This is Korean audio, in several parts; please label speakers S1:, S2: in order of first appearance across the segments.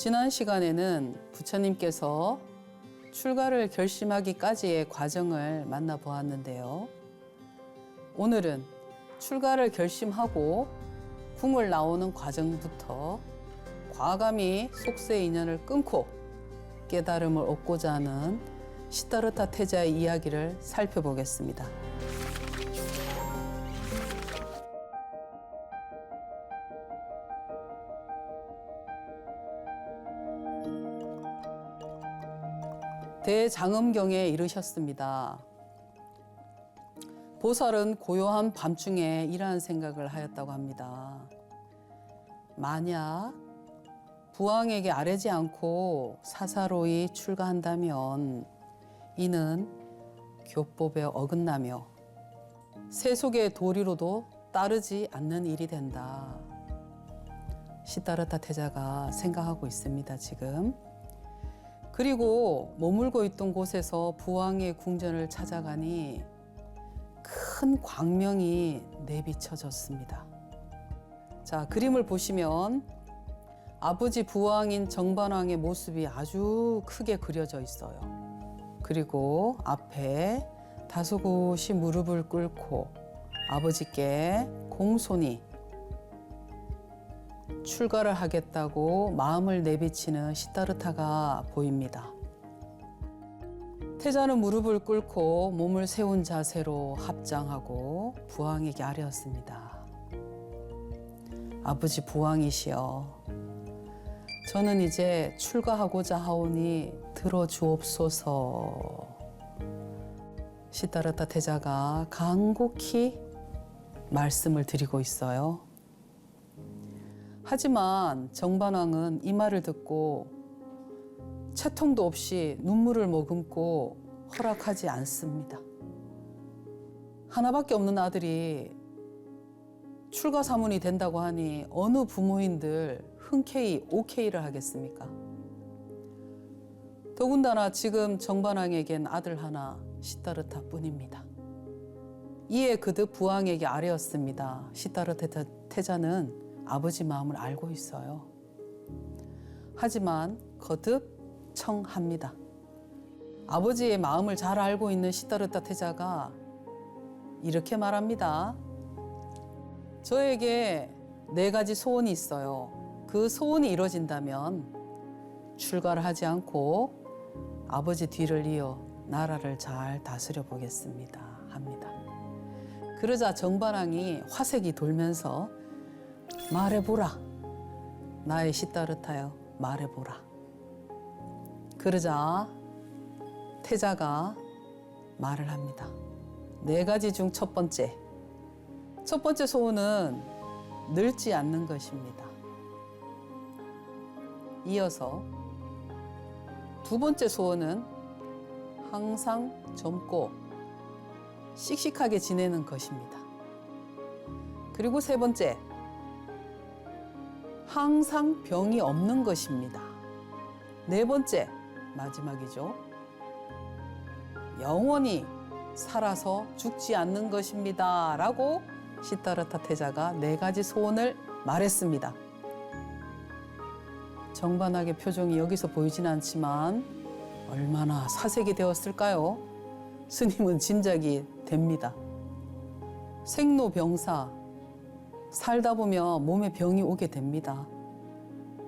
S1: 지난 시간에는 부처님께서 출가를 결심하기까지의 과정을 만나보았는데요. 오늘은 출가를 결심하고 궁을 나오는 과정부터 과감히 속세 인연을 끊고 깨달음을 얻고자 하는 시다르타 태자의 이야기를 살펴보겠습니다. 대장엄경에 이르셨습니다. 보살은 고요한 밤중에 이러한 생각을 하였다고 합니다. 만약 부왕에게 아뢰지 않고 사사로이 출가한다면 이는 교법에 어긋나며 세속의 도리로도 따르지 않는 일이 된다. 시다르타 태자가 생각하고 있습니다, 지금. 그리고 머물고 있던 곳에서 부왕의 궁전을 찾아가니 큰 광명이 내비쳐졌습니다. 자, 그림을 보시면 아버지 부왕인 정반왕의 모습이 아주 크게 그려져 있어요. 그리고 앞에 다소곳이 무릎을 꿇고 아버지께 공손히 출가를 하겠다고 마음을 내비치는 시다르타가 보입니다. 태자는 무릎을 꿇고 몸을 세운 자세로 합장하고 부왕에게 아뢰었습니다. 아버지 부왕이시여, 저는 이제 출가하고자 하오니 들어주옵소서. 시다르타 태자가 간곡히 말씀을 드리고 있어요. 하지만 정반왕은 이 말을 듣고 채통도 없이 눈물을 머금고 허락하지 않습니다. 하나밖에 없는 아들이 출가 사문이 된다고 하니 어느 부모인들 흔쾌히 오케이를 하겠습니까? 더군다나 지금 정반왕에겐 아들 하나 시다르타 뿐입니다. 이에 그득 부왕에게 아뢰었습니다. 시다르타 태자는 아버지 마음을 알고 있어요. 하지만 거듭 청합니다. 아버지의 마음을 잘 알고 있는 시다르타 태자가 이렇게 말합니다. 저에게 4가지 소원이 있어요. 그 소원이 이루어진다면 출가를 하지 않고 아버지 뒤를 이어 나라를 잘 다스려 보겠습니다. 합니다. 그러자 정반왕이 화색이 돌면서 말해보라. 나의 시다르타여, 말해보라. 그러자 태자가 말을 합니다. 4가지 중 첫 번째 소원은 늙지 않는 것입니다. 이어서 2번째 소원은 항상 젊고 씩씩하게 지내는 것입니다. 그리고 3번째, 항상 병이 없는 것입니다. 4번째, 마지막이죠. 영원히 살아서 죽지 않는 것입니다. 라고 시다르타 태자가 4가지 소원을 말했습니다. 정반왕의 표정이 여기서 보이진 않지만 얼마나 사색이 되었을까요? 스님은 짐작이 됩니다. 생로병사, 살다 보면 몸에 병이 오게 됩니다.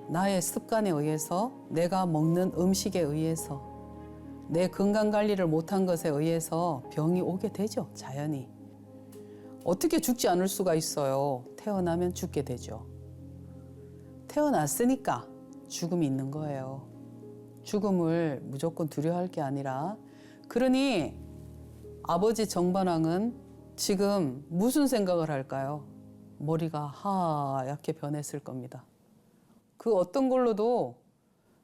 S1: 나의 습관에 의해서, 내가 먹는 음식에 의해서, 내 건강관리를 못한 것에 의해서 병이 오게 되죠, 자연히. 어떻게 죽지 않을 수가 있어요? 태어나면 죽게 되죠. 태어났으니까 죽음이 있는 거예요. 죽음을 무조건 두려워할 게 아니라, 그러니 아버지 정반왕은 지금 무슨 생각을 할까요? 머리가 하얗게 변했을 겁니다. 그 어떤 걸로도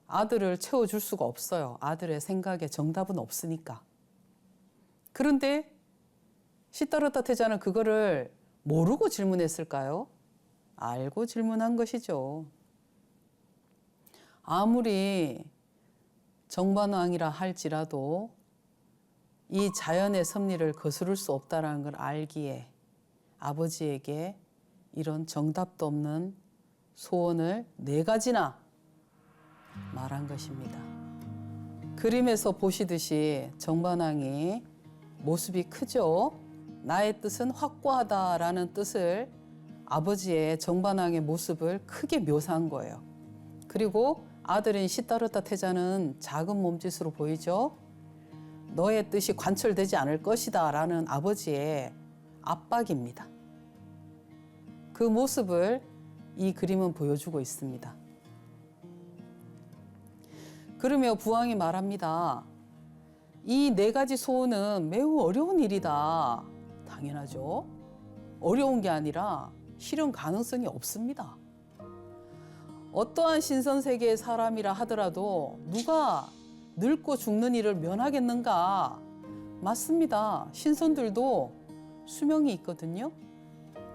S1: 아들을 채워줄 수가 없어요. 아들의 생각에 정답은 없으니까. 그런데 시다르타 태자는 그거를 모르고 질문했을까요? 알고 질문한 것이죠. 아무리 정반왕이라 할지라도 이 자연의 섭리를 거스를 수 없다는 걸 알기에 아버지에게 이런 정답도 없는 소원을 4가지나 말한 것입니다. 그림에서 보시듯이 정반왕이 모습이 크죠. 나의 뜻은 확고하다라는 뜻을 아버지의 정반왕의 모습을 크게 묘사한 거예요. 그리고 아들인 시다르타 태자는 작은 몸짓으로 보이죠. 너의 뜻이 관철되지 않을 것이다 라는 아버지의 압박입니다. 그 모습을 이 그림은 보여주고 있습니다. 그러며 부왕이 말합니다. 이 네 가지 소원은 매우 어려운 일이다. 당연하죠. 어려운 게 아니라 실현 가능성이 없습니다. 어떠한 신선세계의 사람이라 하더라도 누가 늙고 죽는 일을 면하겠는가? 맞습니다. 신선들도 수명이 있거든요.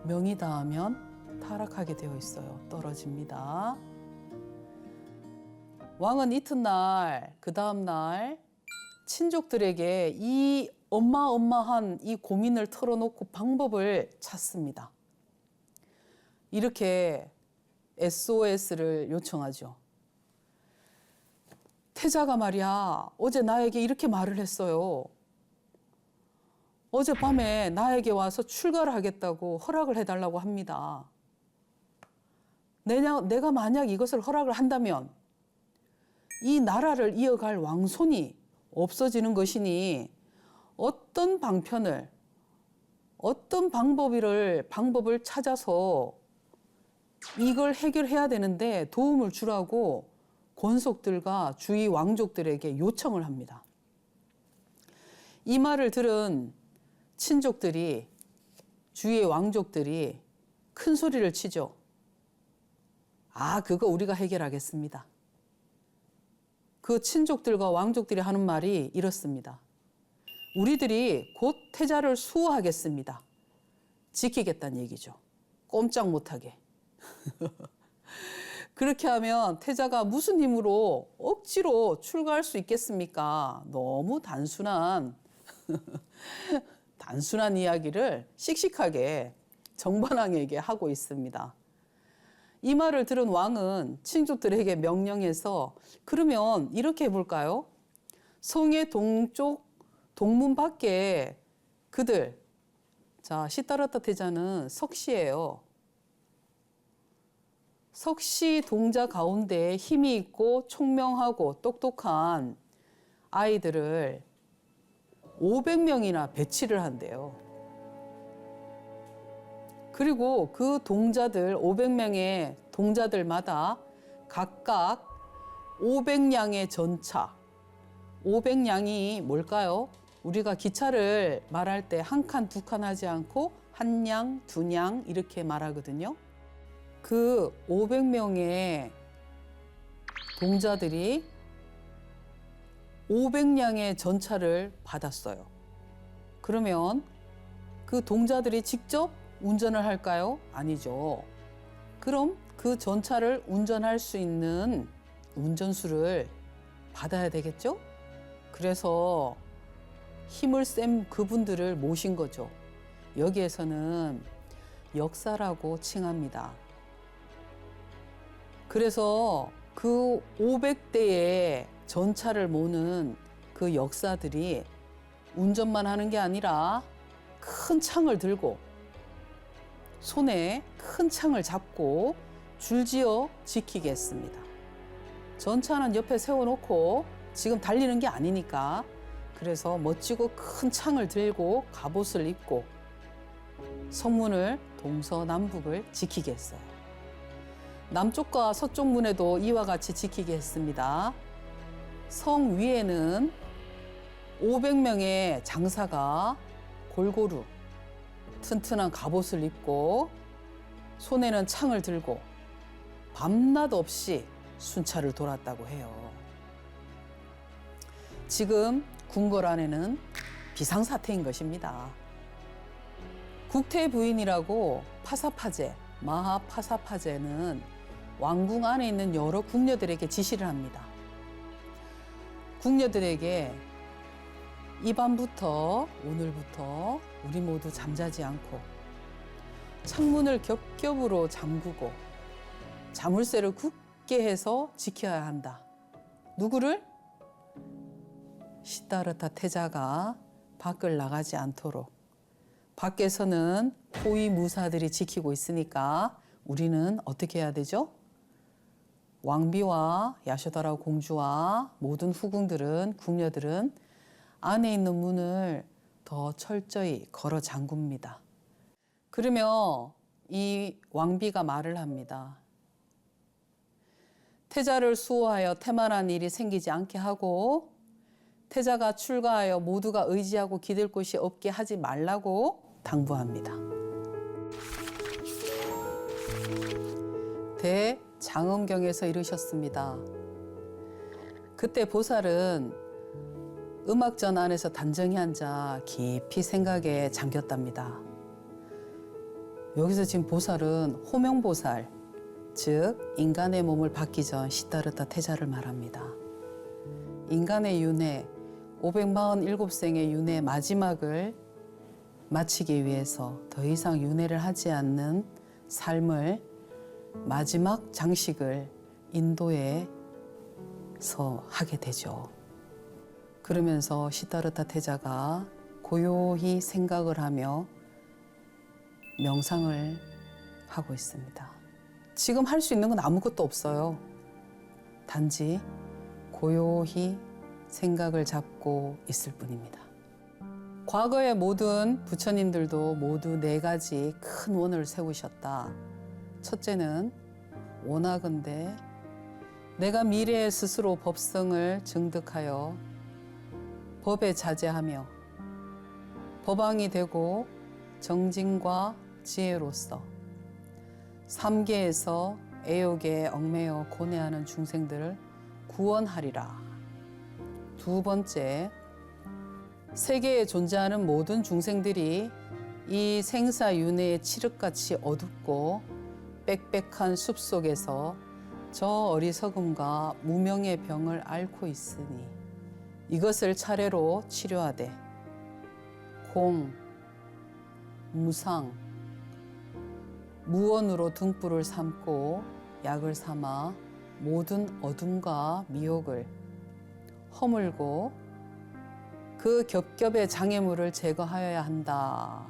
S1: 명이 닿으면 타락하게 되어 있어요. 떨어집니다. 왕은 이튿날, 그 다음날 친족들에게 이 어마어마한 이 고민을 털어놓고 방법을 찾습니다. 이렇게 SOS를 요청하죠. 태자가 말이야, 어제 나에게 이렇게 말을 했어요. 어젯밤에 나에게 와서 출가를 하겠다고 허락을 해달라고 합니다. 내가 만약 이것을 허락을 한다면 이 나라를 이어갈 왕손이 없어지는 것이니 어떤 방편을, 어떤 방법을 찾아서 이걸 해결해야 되는데 도움을 주라고 권속들과 주위 왕족들에게 요청을 합니다. 이 말을 들은 친족들이, 주위의 왕족들이 큰 소리를 치죠. 아, 그거 우리가 해결하겠습니다. 그 친족들과 왕족들이 하는 말이 이렇습니다. 우리들이 곧 태자를 수호하겠습니다. 지키겠다는 얘기죠. 꼼짝 못하게. 그렇게 하면 태자가 무슨 힘으로 억지로 출가할 수 있겠습니까? 너무 단순한 이야기를 씩씩하게 정반왕에게 하고 있습니다. 이 말을 들은 왕은 친족들에게 명령해서 그러면 이렇게 해볼까요? 성의 동쪽 동문 밖에 그들, 자, 시다르타 태자는 석시예요. 석시 동자 가운데 힘이 있고 총명하고 똑똑한 아이들을 500명이나 배치를 한대요. 그리고 그 동자들, 500명의 동자들마다 각각 500량의 전차, 500량이 뭘까요? 우리가 기차를 말할 때 한 칸, 두 칸 하지 않고 한 량, 두 량 이렇게 말하거든요. 그 500명의 동자들이 500량의 전차를 받았어요. 그러면 그 동자들이 직접 운전을 할까요? 아니죠. 그럼 그 전차를 운전할 수 있는 운전수를 받아야 되겠죠? 그래서 힘을 센 그분들을 모신 거죠. 여기에서는 역사라고 칭합니다. 그래서 그 500대의 전차를 모는 그 역사들이 운전만 하는 게 아니라 큰 창을 들고 손에 큰 창을 잡고 줄지어 지키겠습니다. 전차는 옆에 세워놓고 지금 달리는 게 아니니까 그래서 멋지고 큰 창을 들고 갑옷을 입고 성문을 동서남북을 지키겠어요. 남쪽과 서쪽 문에도 이와 같이 지키게 했습니다. 성 위에는 500명의 장사가 골고루 튼튼한 갑옷을 입고 손에는 창을 들고 밤낮 없이 순찰을 돌았다고 해요. 지금 궁궐 안에는 비상사태인 것입니다. 국태 부인이라고 파사파제, 마하파사파제는 왕궁 안에 있는 여러 궁녀들에게 지시를 합니다. 궁녀들에게 이 밤부터, 오늘부터 우리 모두 잠자지 않고 창문을 겹겹으로 잠그고 자물쇠를 굳게 해서 지켜야 한다. 누구를? 시다르타 태자가 밖을 나가지 않도록. 밖에서는 호위 무사들이 지키고 있으니까 우리는 어떻게 해야 되죠? 왕비와 야쇼다라 공주와 모든 후궁들은, 궁녀들은 안에 있는 문을 더 철저히 걸어 잠굽니다. 그러면 이 왕비가 말을 합니다. 태자를 수호하여 태만한 일이 생기지 않게 하고 태자가 출가하여 모두가 의지하고 기댈 곳이 없게 하지 말라고 당부합니다. 대장엄경에서 이르셨습니다. 그때 보살은 음악전 안에서 단정히 앉아 깊이 생각에 잠겼답니다. 여기서 지금 보살은 호명보살, 즉 인간의 몸을 받기 전 시다르타 태자를 말합니다. 인간의 윤회, 547생의 윤회 마지막을 마치기 위해서 더 이상 윤회를 하지 않는 삶을 마지막 장식을 인도에서 하게 되죠. 그러면서 시다르타 태자가 고요히 생각을 하며 명상을 하고 있습니다. 지금 할 수 있는 건 아무것도 없어요. 단지 고요히 생각을 잡고 있을 뿐입니다. 과거의 모든 부처님들도 모두 4가지 큰 원을 세우셨다. 첫째는 원하건대 내가 미래에 스스로 법성을 증득하여 법에 자제하며 법왕이 되고 정진과 지혜로서 3계에서 애욕에 얽매여 고뇌하는 중생들을 구원하리라. 2번째, 세계에 존재하는 모든 중생들이 이 생사윤회의 칠흑같이 어둡고 빽빽한 숲속에서 저 어리석음과 무명의 병을 앓고 있으니 이것을 차례로 치료하되 공, 무상, 무언으로 등불을 삼고 약을 삼아 모든 어둠과 미혹을 허물고 그 겹겹의 장애물을 제거하여야 한다.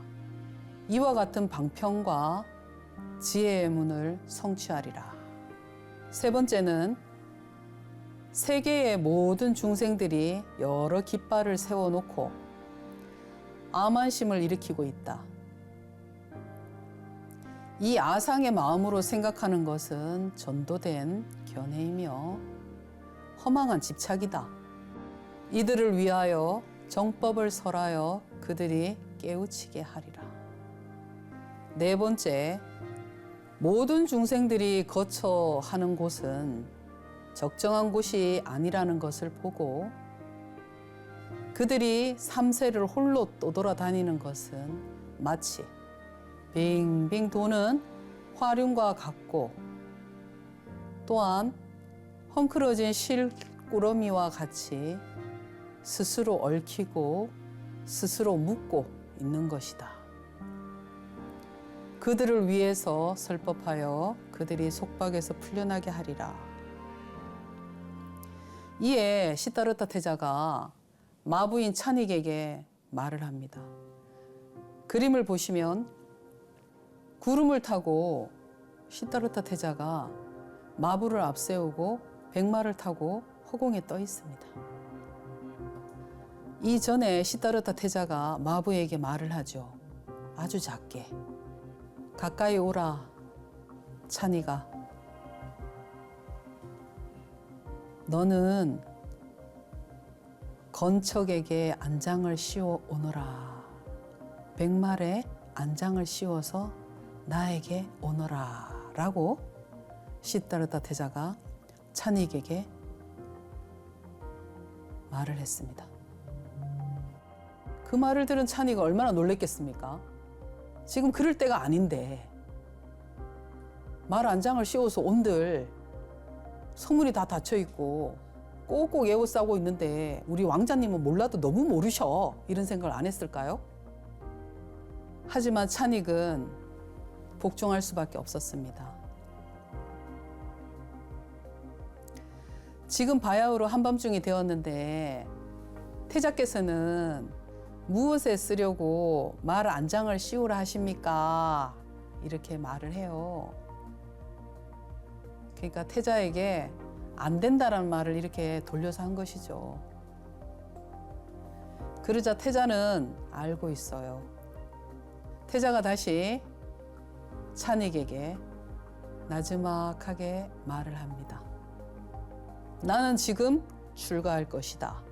S1: 이와 같은 방편과 지혜의 문을 성취하리라. 3번째는 세계의 모든 중생들이 여러 깃발을 세워놓고 아만심을 일으키고 있다. 이 아상의 마음으로 생각하는 것은 전도된 견해이며 허망한 집착이다. 이들을 위하여 정법을 설하여 그들이 깨우치게 하리라. 4번째, 모든 중생들이 거처 하는 곳은 적정한 곳이 아니라는 것을 보고 그들이 3세를 홀로 떠돌아다니는 것은 마치 빙빙 도는 화륜과 같고 또한 헝클어진 실꾸러미와 같이 스스로 얽히고 스스로 묶고 있는 것이다. 그들을 위해서 설법하여 그들이 속박에서 풀려나게 하리라. 이에 시다르타 태자가 마부인 찬익에게 말을 합니다. 그림을 보시면 구름을 타고 시다르타 태자가 마부를 앞세우고 백마를 타고 허공에 떠 있습니다. 이전에 시다르타 태자가 마부에게 말을 하죠. 아주 작게. 가까이 오라, 찬이가. 너는 건척에게 안장을 씌워 오너라. 백말에 안장을 씌워서 나에게 오너라. 라고 시다르타 태자가 찬익에게 말을 했습니다. 그 말을 들은 찬이가 얼마나 놀랬겠습니까? 지금 그럴 때가 아닌데 말 안장을 씌워서 온들 서문이 다 닫혀 있고 꼭꼭 에워싸고 있는데 우리 왕자님은 몰라도 너무 모르셔. 이런 생각을 안 했을까요? 하지만 찬익은 복종할 수밖에 없었습니다. 지금 바야흐로 한밤중이 되었는데 태자께서는 무엇에 쓰려고 말 안장을 씌우라 하십니까? 이렇게 말을 해요. 그러니까 태자에게 안 된다라는 말을 이렇게 돌려서 한 것이죠. 그러자 태자는 알고 있어요. 태자가 다시 찬익에게 나지막하게 말을 합니다. 나는 지금 출가할 것이다.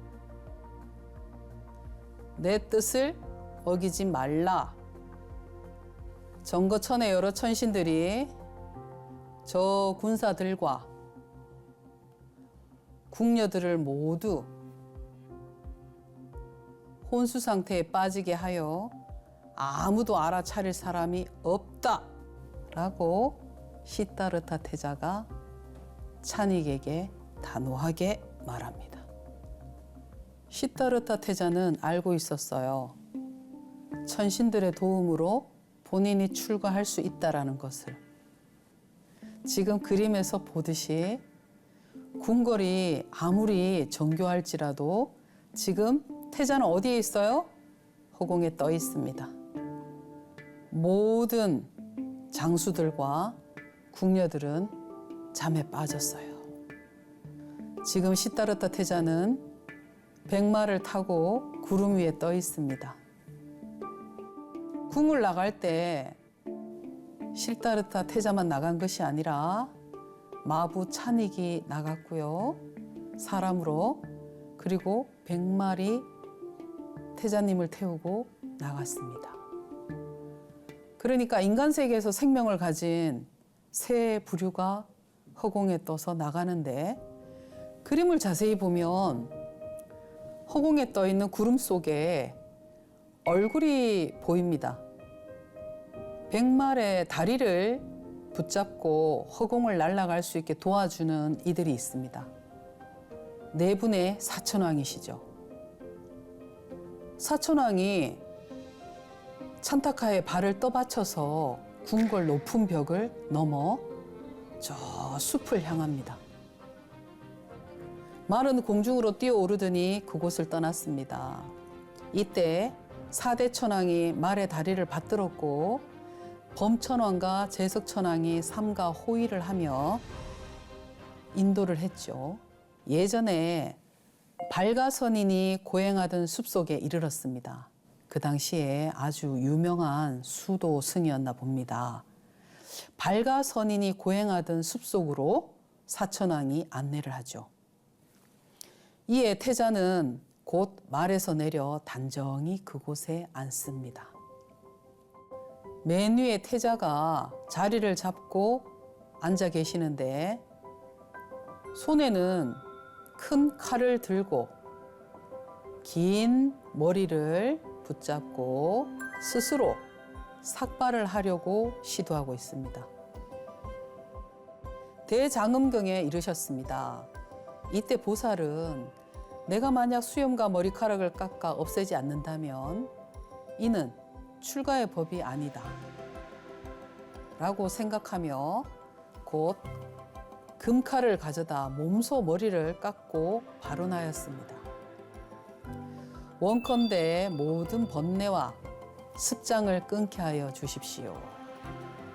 S1: 내 뜻을 어기지 말라. 정거천의 여러 천신들이 저 군사들과 궁녀들을 모두 혼수 상태에 빠지게 하여 아무도 알아차릴 사람이 없다 라고 시타르타 태자가 찬익에게 단호하게 말합니다. 시타르타 태자는 알고 있었어요. 천신들의 도움으로 본인이 출가할 수 있다라는 것을. 지금 그림에서 보듯이 궁궐이 아무리 정교할지라도 지금 태자는 어디에 있어요? 허공에 떠 있습니다. 모든 장수들과 궁녀들은 잠에 빠졌어요. 지금 시타르타 태자는 백마를 타고 구름 위에 떠 있습니다. 궁을 나갈 때 시타르타 태자만 나간 것이 아니라 마부 찬익이 나갔고요. 사람으로. 그리고 100마리 태자님을 태우고 나갔습니다. 그러니까 인간 세계에서 생명을 가진 새 부류가 허공에 떠서 나가는데 그림을 자세히 보면 허공에 떠 있는 구름 속에 얼굴이 보입니다. 100마리의 다리를 붙잡고 허공을 날아갈 수 있게 도와주는 이들이 있습니다. 네 분의 사천왕이시죠. 사천왕이 찬타카에 발을 떠받쳐서 궁궐 높은 벽을 넘어 저 숲을 향합니다. 말은 공중으로 뛰어오르더니 그곳을 떠났습니다. 이때 사대천왕이 말의 다리를 받들었고 범천왕과 제석천왕이 삼가 호위를 하며 인도를 했죠. 예전에 발가선인이 고행하던 숲속에 이르렀습니다. 그 당시에 아주 유명한 수도 승이었나 봅니다. 발가선인이 고행하던 숲속으로 사천왕이 안내를 하죠. 이에 태자는 곧 말에서 내려 단정히 그곳에 앉습니다. 맨 위에 태자가 자리를 잡고 앉아 계시는데 손에는 큰 칼을 들고 긴 머리를 붙잡고 스스로 삭발을 하려고 시도하고 있습니다. 대장음경에 이르셨습니다. 이때 보살은 내가 만약 수염과 머리카락을 깎아 없애지 않는다면 이는 출가의 법이 아니다 라고 생각하며 곧 금칼을 가져다 몸소 머리를 깎고 발언하였습니다. 원컨대 모든 번뇌와 습장을 끊게 하여 주십시오.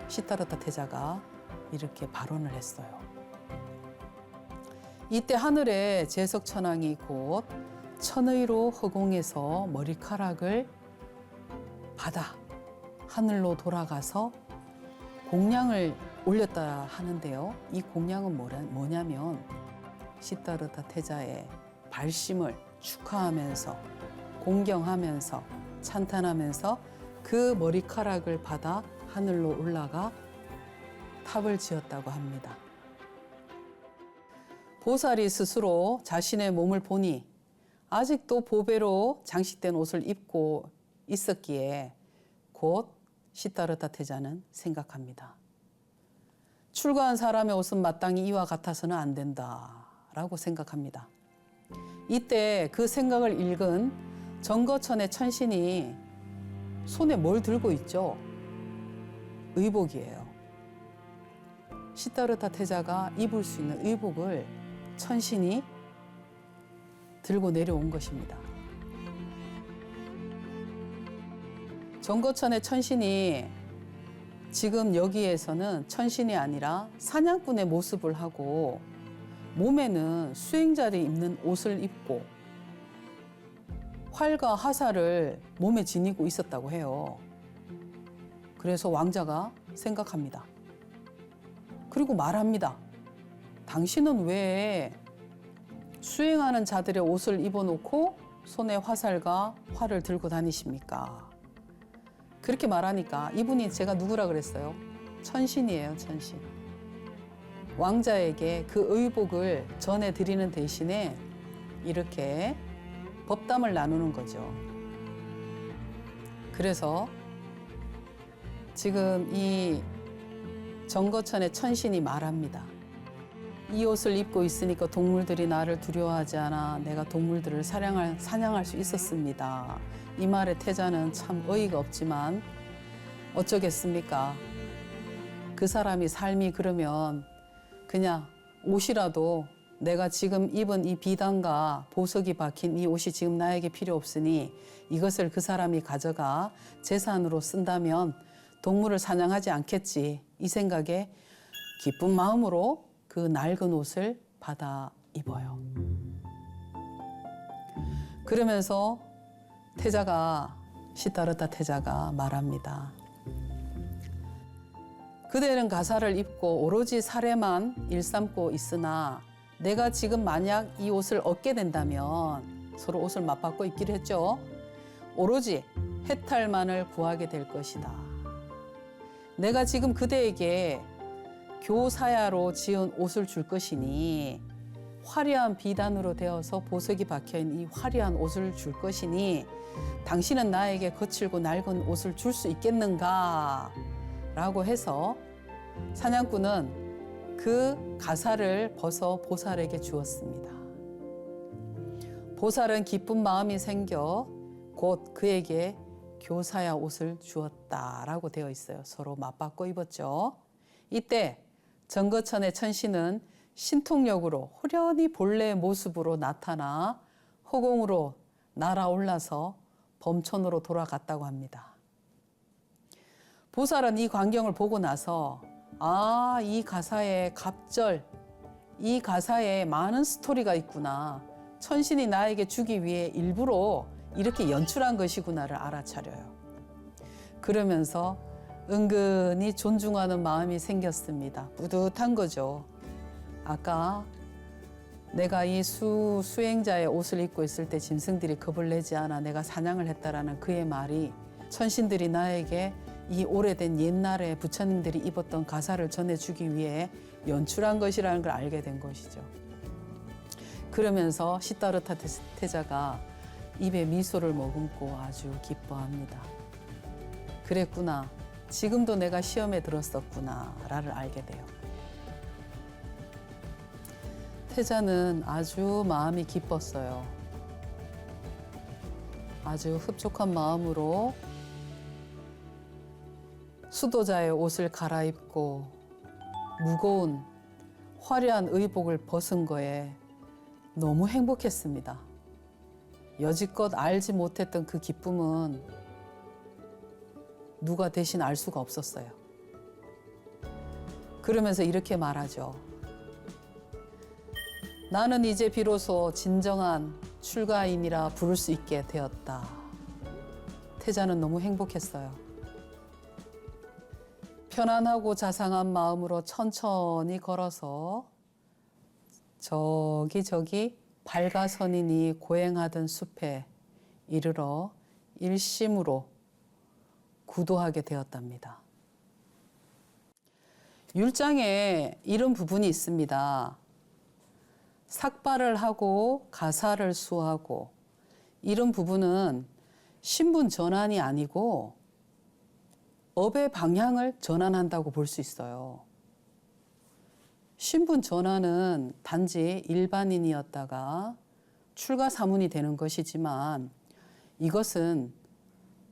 S1: 시타르타 태자가 이렇게 발언을 했어요. 이때 하늘에 제석천왕이 곧 천의로 허공에서 머리카락을 받아 하늘로 돌아가서 공양을 올렸다 하는데요. 이 공양은 뭐냐면 시타르타 태자의 발심을 축하하면서 공경하면서 찬탄하면서 그 머리카락을 받아 하늘로 올라가 탑을 지었다고 합니다. 보살이 스스로 자신의 몸을 보니 아직도 보배로 장식된 옷을 입고 있었기에 곧 시타르타 태자는 생각합니다. 출가한 사람의 옷은 마땅히 이와 같아서는 안 된다라고 생각합니다. 이때 그 생각을 읽은 정거천의 천신이 손에 뭘 들고 있죠? 의복이에요. 시타르타 태자가 입을 수 있는 의복을 천신이 들고 내려온 것입니다. 정거천의 천신이 지금 여기에서는 천신이 아니라 사냥꾼의 모습을 하고 몸에는 수행자들이 입는 옷을 입고 활과 화살을 몸에 지니고 있었다고 해요. 그래서 왕자가 생각합니다. 그리고 말합니다. 당신은 왜 수행하는 자들의 옷을 입어놓고 손에 화살과 활을 들고 다니십니까? 그렇게 말하니까 이분이 제가 누구라 그랬어요? 천신이에요, 천신. 왕자에게 그 의복을 전해드리는 대신에 이렇게 법담을 나누는 거죠. 그래서 지금 이 정거천의 천신이 말합니다. 이 옷을 입고 있으니까 동물들이 나를 두려워하지 않아 내가 동물들을 사냥할 수 있었습니다. 이 말에 태자는 참 어이가 없지만 어쩌겠습니까? 그 사람이 삶이 그러면 그냥 옷이라도 내가 지금 입은 이 비단과 보석이 박힌 이 옷이 지금 나에게 필요 없으니 이것을 그 사람이 가져가 재산으로 쓴다면 동물을 사냥하지 않겠지. 이 생각에 기쁜 마음으로 그 낡은 옷을 받아 입어요. 그러면서 시다르타 태자가 말합니다. 그대는 가사를 입고 오로지 사례만 일삼고 있으나 내가 지금 만약 이 옷을 얻게 된다면 서로 옷을 맞바꿔 입기로 했죠. 오로지 해탈만을 구하게 될 것이다. 내가 지금 그대에게 교사야로 지은 옷을 줄 것이니 화려한 비단으로 되어서 보석이 박혀있는 이 화려한 옷을 줄 것이니 당신은 나에게 거칠고 낡은 옷을 줄 수 있겠는가? 라고 해서 사냥꾼은 그 가사를 벗어 보살에게 주었습니다. 보살은 기쁜 마음이 생겨 곧 그에게 교사야 옷을 주었다라고 되어 있어요. 서로 맞바꿔 입었죠. 이때 정거천의 천신은 신통력으로 호련히 본래의 모습으로 나타나 허공으로 날아올라서 범천으로 돌아갔다고 합니다. 보살은 이 광경을 보고 나서 이 가사에 갑절, 이 가사에 많은 스토리가 있구나. 천신이 나에게 주기 위해 일부러 이렇게 연출한 것이구나를 알아차려요. 그러면서 은근히 존중하는 마음이 생겼습니다. 뿌듯한 거죠. 아까 내가 이 수행자의 옷을 입고 있을 때 짐승들이 겁을 내지 않아 내가 사냥을 했다라는 그의 말이 천신들이 나에게 이 오래된 옛날에 부처님들이 입었던 가사를 전해주기 위해 연출한 것이라는 걸 알게 된 것이죠. 그러면서 시다르타 태자가 입에 미소를 머금고 아주 기뻐합니다. 그랬구나. 지금도 내가 시험에 들었었구나를 알게 돼요. 태자는 아주 마음이 기뻤어요. 아주 흡족한 마음으로 수도자의 옷을 갈아입고 무거운 화려한 의복을 벗은 거에 너무 행복했습니다. 여지껏 알지 못했던 그 기쁨은 누가 대신 알 수가 없었어요. 그러면서 이렇게 말하죠. 나는 이제 비로소 진정한 출가인이라 부를 수 있게 되었다. 태자는 너무 행복했어요. 편안하고 자상한 마음으로 천천히 걸어서 저기 발가선인이 고행하던 숲에 이르러 일심으로 구도하게 되었답니다. 율장에 이런 부분이 있습니다. 삭발을 하고 가사를 수하고 이런 부분은 신분 전환이 아니고 업의 방향을 전환한다고 볼 수 있어요. 신분 전환은 단지 일반인이었다가 출가 사문이 되는 것이지만 이것은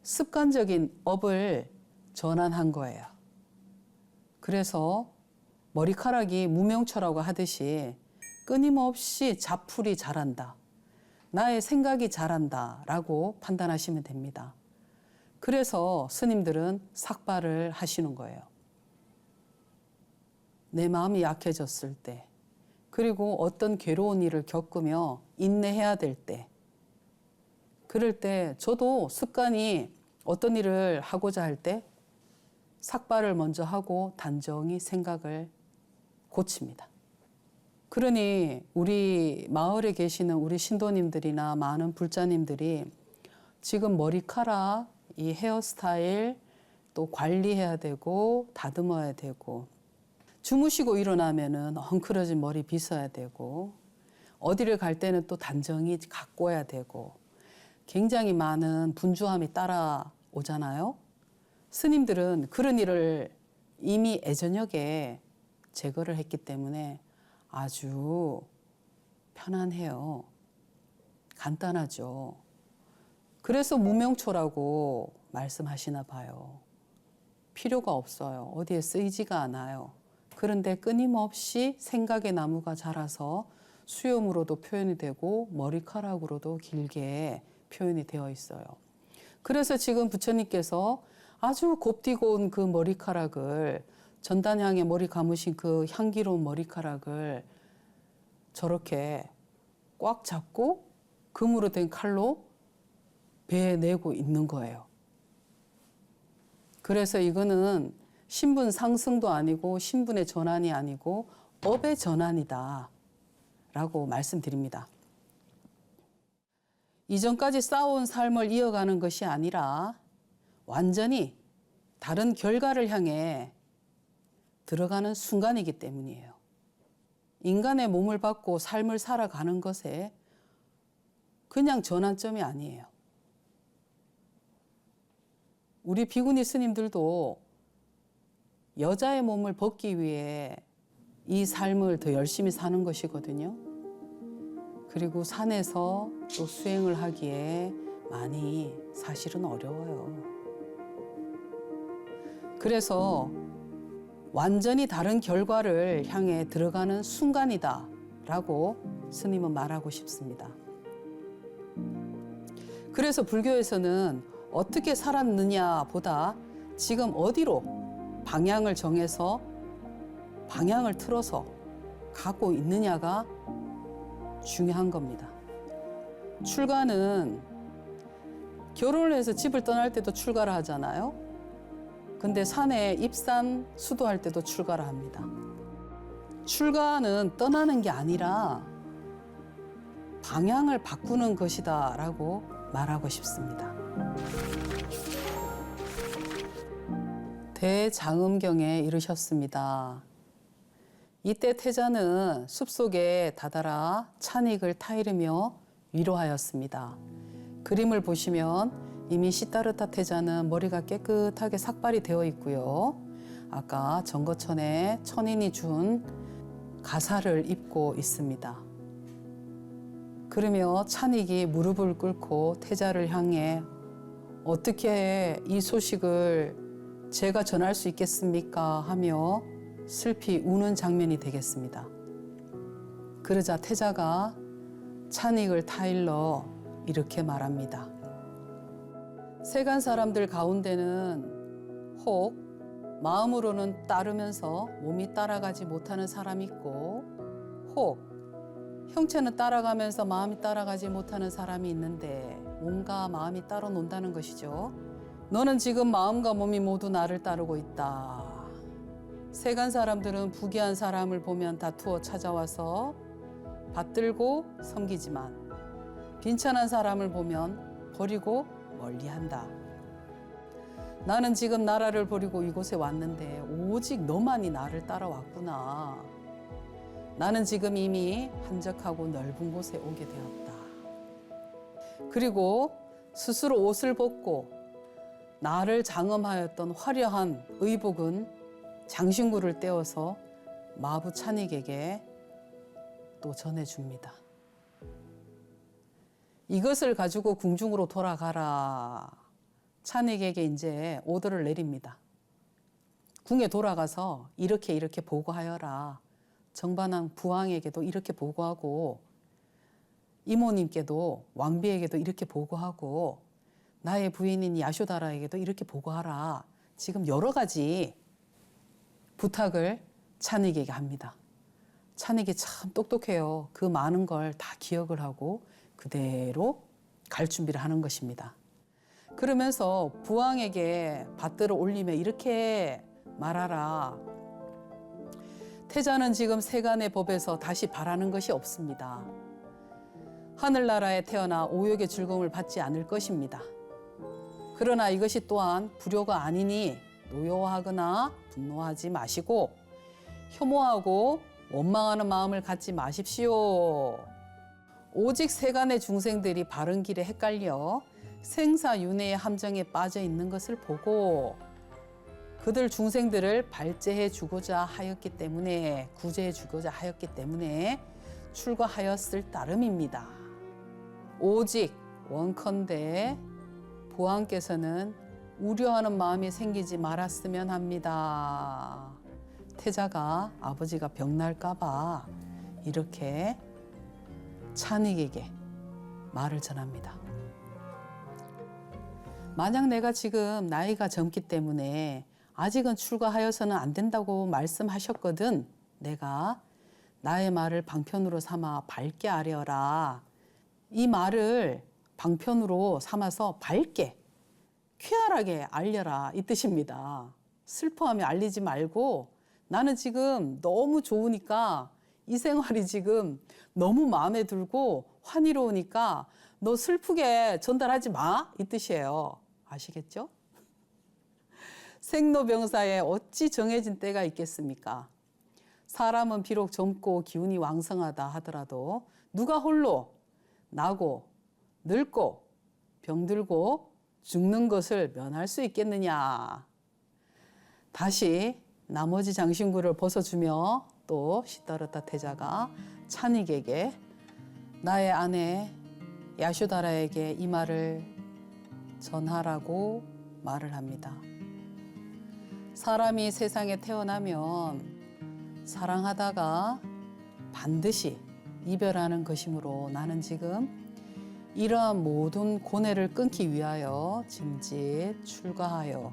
S1: 습관적인 업을 전환한 거예요. 그래서 머리카락이 무명처라고 하듯이 끊임없이 자풀이 자란다. 나의 생각이 자란다 라고 판단하시면 됩니다. 그래서 스님들은 삭발을 하시는 거예요. 내 마음이 약해졌을 때, 그리고 어떤 괴로운 일을 겪으며 인내해야 될 때, 그럴 때 저도 습관이 어떤 일을 하고자 할 때 삭발을 먼저 하고 단정히 생각을 고칩니다. 그러니 우리 마을에 계시는 우리 신도님들이나 많은 불자님들이 지금 머리카락, 이 헤어스타일 또 관리해야 되고 다듬어야 되고, 주무시고 일어나면은 헝클어진 머리 빗어야 되고, 어디를 갈 때는 또 단정히 가꿔야 되고, 굉장히 많은 분주함이 따라오잖아요. 스님들은 그런 일을 이미 예저녁에 제거를 했기 때문에 아주 편안해요. 간단하죠. 그래서 무명초라고 말씀하시나 봐요. 필요가 없어요. 어디에 쓰이지가 않아요. 그런데 끊임없이 생각의 나무가 자라서 수염으로도 표현이 되고 머리카락으로도 길게 표현이 되어 있어요. 그래서 지금 부처님께서 아주 곱디고 온 그 머리카락을, 전단향에 머리 감으신 그 향기로운 머리카락을 저렇게 꽉 잡고 금으로 된 칼로 배에 내고 있는 거예요. 그래서 이거는 신분 상승도 아니고 신분의 전환이 아니고 업의 전환이다 라고 말씀드립니다. 이전까지 쌓아온 삶을 이어가는 것이 아니라 완전히 다른 결과를 향해 들어가는 순간이기 때문이에요. 인간의 몸을 받고 삶을 살아가는 것에 그냥 전환점이 아니에요. 우리 비구니 스님들도 여자의 몸을 벗기 위해 이 삶을 더 열심히 사는 것이거든요. 그리고 산에서 또 수행을 하기에 많이 사실은 어려워요. 그래서 완전히 다른 결과를 향해 들어가는 순간이다 라고 스님은 말하고 싶습니다. 그래서 불교에서는 어떻게 살았느냐 보다 지금 어디로 방향을 정해서 방향을 틀어서 가고 있느냐가 중요한 겁니다. 출가는 결혼을 해서 집을 떠날 때도 출가를 하잖아요. 근데 산에 입산 수도할 때도 출가를 합니다. 출가는 떠나는 게 아니라 방향을 바꾸는 것이다 라고 말하고 싶습니다. 대장음경에 이르셨습니다. 이때 태자는 숲속에 다다라 찬익을 타이르며 위로하였습니다. 그림을 보시면 이미 시타르타 태자는 머리가 깨끗하게 삭발이 되어 있고요. 아까 정거천에 천인이 준 가사를 입고 있습니다. 그러며 찬익이 무릎을 꿇고 태자를 향해 어떻게 이 소식을 제가 전할 수 있겠습니까? 하며 슬피 우는 장면이 되겠습니다. 그러자 태자가 찬익을 타일러 이렇게 말합니다. 세간 사람들 가운데는 혹 마음으로는 따르면서 몸이 따라가지 못하는 사람이 있고, 혹 형체는 따라가면서 마음이 따라가지 못하는 사람이 있는데 몸과 마음이 따로 논다는 것이죠. 너는 지금 마음과 몸이 모두 나를 따르고 있다. 세간 사람들은 부귀한 사람을 보면 다투어 찾아와서 받들고 섬기지만 빈천한 사람을 보면 버리고 멀리한다. 나는 지금 나라를 버리고 이곳에 왔는데 오직 너만이 나를 따라왔구나. 나는 지금 이미 한적하고 넓은 곳에 오게 되었다. 그리고 스스로 옷을 벗고 나를 장엄하였던 화려한 의복은 장신구를 떼어서 마부 찬익에게 또 전해줍니다. 이것을 가지고 궁중으로 돌아가라. 찬익에게 이제 오더를 내립니다. 궁에 돌아가서 이렇게 보고하여라. 정반왕 부왕에게도 이렇게 보고하고 이모님께도 왕비에게도 이렇게 보고하고 나의 부인인 야쇼다라에게도 이렇게 보고하라. 지금 여러 가지 부탁을 찬익에게 합니다. 찬익이 참 똑똑해요. 그 많은 걸 다 기억을 하고 그대로 갈 준비를 하는 것입니다. 그러면서 부왕에게 밭들을 올리며 이렇게 말하라. 태자는 지금 세간의 법에서 다시 바라는 것이 없습니다. 하늘나라에 태어나 오욕의 즐거움을 받지 않을 것입니다. 그러나 이것이 또한 불효가 아니니 노여워하거나 분노하지 마시고 혐오하고 원망하는 마음을 갖지 마십시오. 오직 세간의 중생들이 바른 길에 헷갈려 생사윤회의 함정에 빠져 있는 것을 보고 그들 중생들을 발제해 주고자 하였기 때문에 구제해 주고자 하였기 때문에 출가하였을 따름입니다. 오직 원컨대 부왕께서는 우려하는 마음이 생기지 말았으면 합니다. 태자가 아버지가 병날까 봐 이렇게 찬익에게 말을 전합니다. 만약 내가 지금 나이가 젊기 때문에 아직은 출가하여서는 안 된다고 말씀하셨거든. 내가 나의 말을 방편으로 삼아 밝게 아뢰어라. 이 말을 방편으로 삼아서 밝게 쾌활하게 알려라 이 뜻입니다. 슬퍼하며 알리지 말고 나는 지금 너무 좋으니까 이 생활이 지금 너무 마음에 들고 환희로우니까 너 슬프게 전달하지 마 이 뜻이에요. 아시겠죠? 생로병사에 어찌 정해진 때가 있겠습니까? 사람은 비록 젊고 기운이 왕성하다 하더라도 누가 홀로 나고 늙고 병들고 죽는 것을 면할 수 있겠느냐. 다시 나머지 장신구를 벗어주며 또 시다르타 태자가 찬익에게 나의 아내 야쇼다라에게 이 말을 전하라고 말을 합니다. 사람이 세상에 태어나면 사랑하다가 반드시 이별하는 것이므로 나는 지금 이러한 모든 고뇌를 끊기 위하여 짐짓 출가하여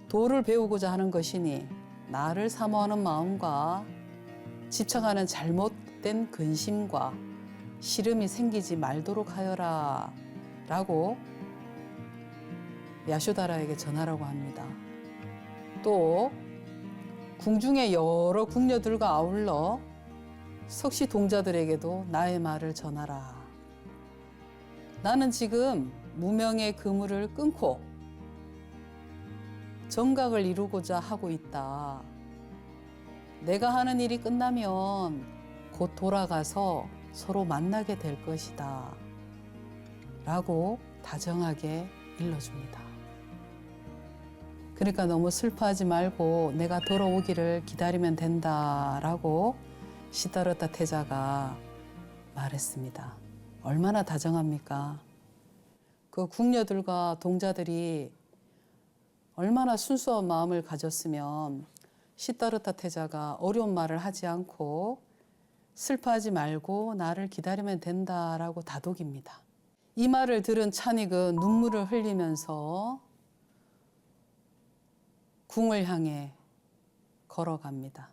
S1: 도를 배우고자 하는 것이니 나를 사모하는 마음과 집착하는 잘못된 근심과 시름이 생기지 말도록 하여라 라고 야쇼다라에게 전하라고 합니다. 또 궁중의 여러 궁녀들과 아울러 석시 동자들에게도 나의 말을 전하라. 나는 지금 무명의 그물을 끊고 정각을 이루고자 하고 있다. 내가 하는 일이 끝나면 곧 돌아가서 서로 만나게 될 것이다. 라고 다정하게 일러줍니다. 그러니까 너무 슬퍼하지 말고 내가 돌아오기를 기다리면 된다라고 시다르타 태자가 말했습니다. 얼마나 다정합니까? 그 궁녀들과 동자들이 얼마나 순수한 마음을 가졌으면 시다르타 태자가 어려운 말을 하지 않고 슬퍼하지 말고 나를 기다리면 된다라고 다독입니다. 이 말을 들은 찬익은 눈물을 흘리면서 궁을 향해 걸어갑니다.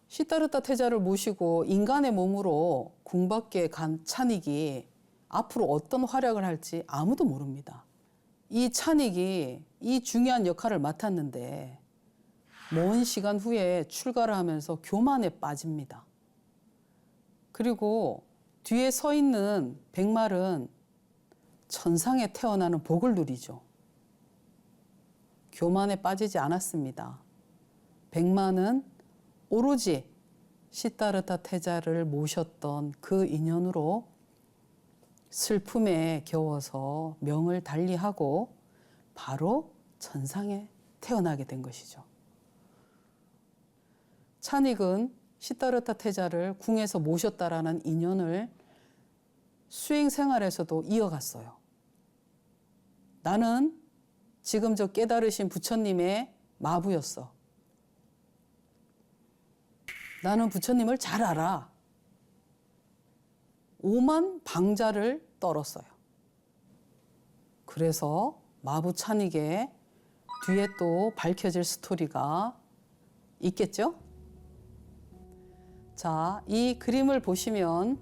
S1: 시다르타 태자를 모시고 인간의 몸으로 궁 밖에 간 찬익이 앞으로 어떤 활약을 할지 아무도 모릅니다. 이 찬익이 이 중요한 역할을 맡았는데 먼 시간 후에 출가를 하면서 교만에 빠집니다. 그리고 뒤에 서 있는 백말은 천상에 태어나는 복을 누리죠. 교만에 빠지지 않았습니다. 백만은 오로지 시다르타 태자를 모셨던 그 인연으로 슬픔에 겨워서 명을 달리하고 바로 천상에 태어나게 된 것이죠. 찬익은 시다르타 태자를 궁에서 모셨다라는 인연을 수행 생활에서도 이어갔어요. 나는 지금 저 깨달으신 부처님의 마부였어. 나는 부처님을 잘 알아. 오만 방자를 떨었어요. 그래서 마부찬익의 뒤에 또 밝혀질 스토리가 있겠죠? 자, 이 그림을 보시면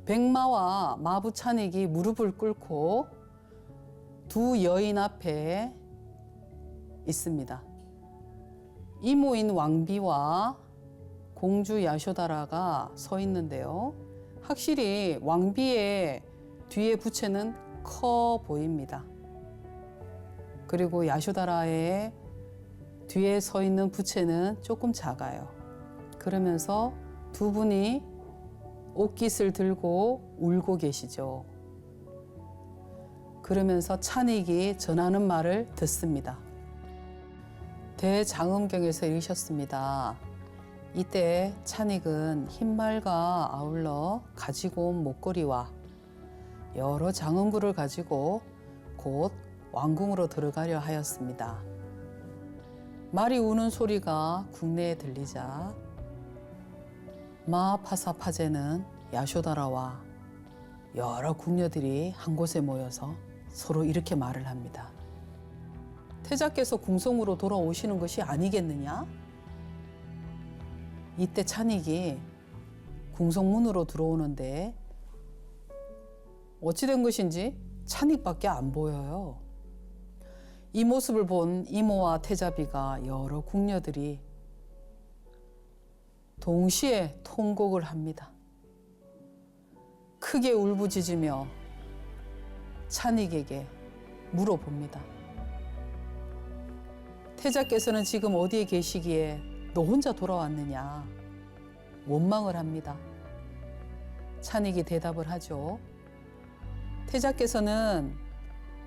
S1: 백마와 마부찬익이 무릎을 꿇고 두 여인 앞에 있습니다. 이모인 왕비와 공주 야쇼다라가 서 있는데요. 확실히 왕비의 뒤에 부채는 커 보입니다. 그리고 야쇼다라의 뒤에 서 있는 부채는 조금 작아요. 그러면서 두 분이 옷깃을 들고 울고 계시죠. 그러면서 찬익이 전하는 말을 듣습니다. 대장엄경에서 이르셨습니다. 이때 찬익은 흰말과 아울러 가지고 온 목걸이와 여러 장엄구를 가지고 곧 왕궁으로 들어가려 하였습니다. 말이 우는 소리가 국내에 들리자 마파사파제는 야쇼다라와 여러 궁녀들이 한 곳에 모여서 서로 이렇게 말을 합니다. 태자께서 궁성으로 돌아오시는 것이 아니겠느냐? 이때 찬익이 궁성문으로 들어오는데 어찌된 것인지 찬익밖에 안 보여요. 이 모습을 본 이모와 태자비가 여러 궁녀들이 동시에 통곡을 합니다. 크게 울부짖으며 찬익에게 물어봅니다. 태자께서는 지금 어디에 계시기에 너 혼자 돌아왔느냐? 원망을 합니다. 찬익이 대답을 하죠. 태자께서는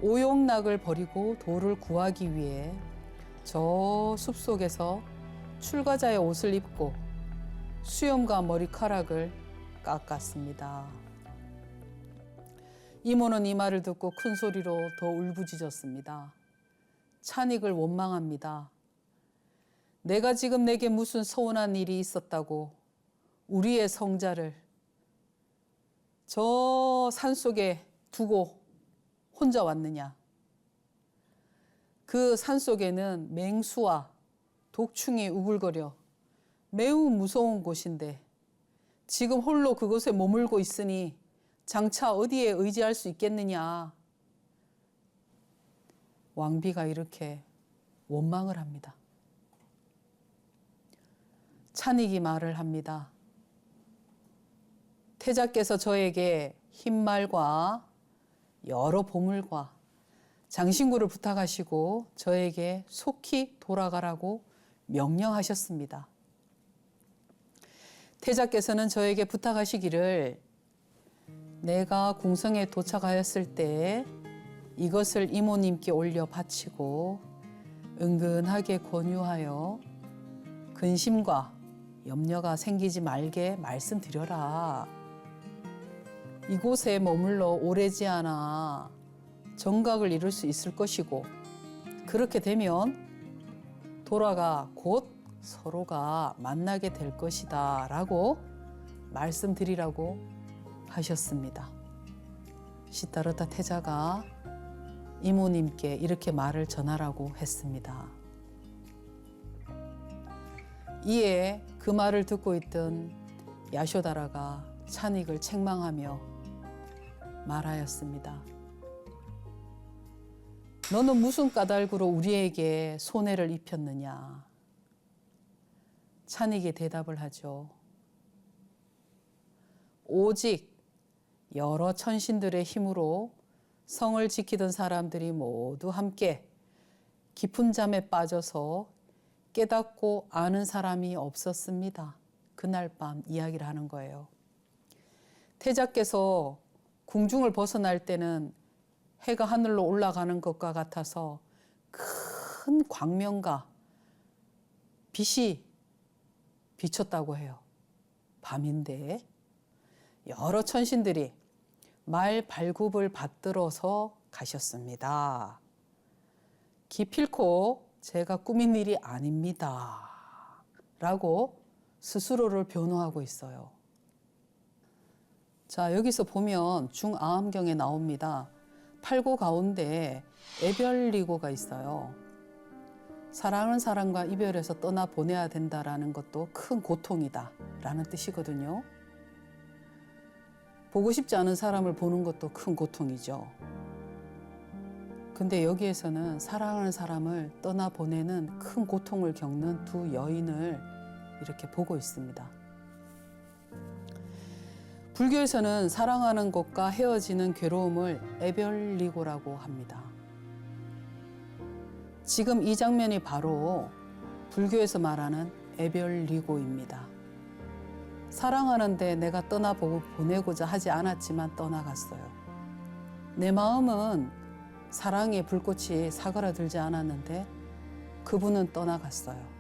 S1: 오용락을 버리고 돌을 구하기 위해 저 숲속에서 출가자의 옷을 입고 수염과 머리카락을 깎았습니다. 이모는 이 말을 듣고 큰 소리로 더 울부짖었습니다. 찬익을 원망합니다. 내가 지금 내게 무슨 서운한 일이 있었다고 우리의 성자를 저 산속에 두고 혼자 왔느냐. 그 산속에는 맹수와 독충이 우글거려 매우 무서운 곳인데 지금 홀로 그곳에 머물고 있으니 장차 어디에 의지할 수 있겠느냐. 왕비가 이렇게 원망을 합니다. 찬익이 말을 합니다. 태자께서 저에게 흰말과 여러 보물과 장신구를 부탁하시고 저에게 속히 돌아가라고 명령하셨습니다. 태자께서는 저에게 부탁하시기를 내가 궁성에 도착하였을 때 이것을 이모님께 올려 바치고 은근하게 권유하여 근심과 염려가 생기지 말게 말씀드려라. 이곳에 머물러 오래지 않아 정각을 이룰 수 있을 것이고 그렇게 되면 돌아가 곧 서로가 만나게 될 것이다 라고 말씀드리라고 하셨습니다. 시타르타 태자가 이모님께 이렇게 말을 전하라고 했습니다. 이에 그 말을 듣고 있던 야쇼다라가 찬익을 책망하며 말하였습니다. 너는 무슨 까닭으로 우리에게 손해를 입혔느냐? 찬익이 대답을 하죠. 오직 여러 천신들의 힘으로 성을 지키던 사람들이 모두 함께 깊은 잠에 빠져서 깨닫고 아는 사람이 없었습니다. 그날 밤 이야기를 하는 거예요. 태자께서 궁중을 벗어날 때는 해가 하늘로 올라가는 것과 같아서 큰 광명과 빛이 비쳤다고 해요. 밤인데 여러 천신들이 말 발굽을 받들어서 가셨습니다. 기필코 제가 꾸민 일이 아닙니다. 라고 스스로를 변호하고 있어요. 자, 여기서 보면 중아함경에 나옵니다. 팔고 가운데 애별리고가 있어요. 사랑하는 사람과 이별해서 떠나 보내야 된다라는 것도 큰 고통이다라는 뜻이거든요. 보고 싶지 않은 사람을 보는 것도 큰 고통이죠. 근데 여기에서는 사랑하는 사람을 떠나 보내는 큰 고통을 겪는 두 여인을 이렇게 보고 있습니다. 불교에서는 사랑하는 것과 헤어지는 괴로움을 애별리고라고 합니다. 지금 이 장면이 바로 불교에서 말하는 애별리고입니다. 사랑하는데 내가 보내고자 하지 않았지만 떠나갔어요. 내 마음은 사랑의 불꽃이 사그라들지 않았는데 그분은 떠나갔어요.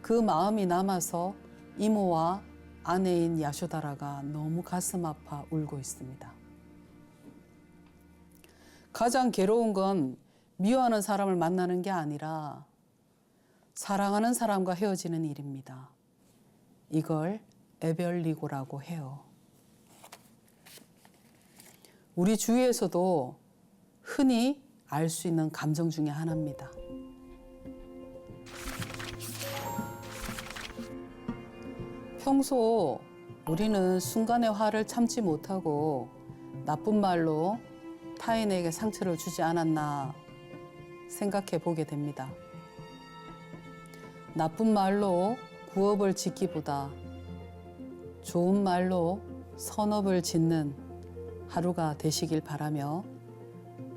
S1: 그 마음이 남아서 이모와 아내인 야쇼다라가 너무 가슴 아파 울고 있습니다. 가장 괴로운 건 미워하는 사람을 만나는 게 아니라 사랑하는 사람과 헤어지는 일입니다. 이걸 애별리고라고 해요. 우리 주위에서도 흔히 알 수 있는 감정 중에 하나입니다. 평소 우리는 순간의 화를 참지 못하고 나쁜 말로 타인에게 상처를 주지 않았나 생각해 보게 됩니다. 나쁜 말로 구업을 짓기보다 좋은 말로 선업을 짓는 하루가 되시길 바라며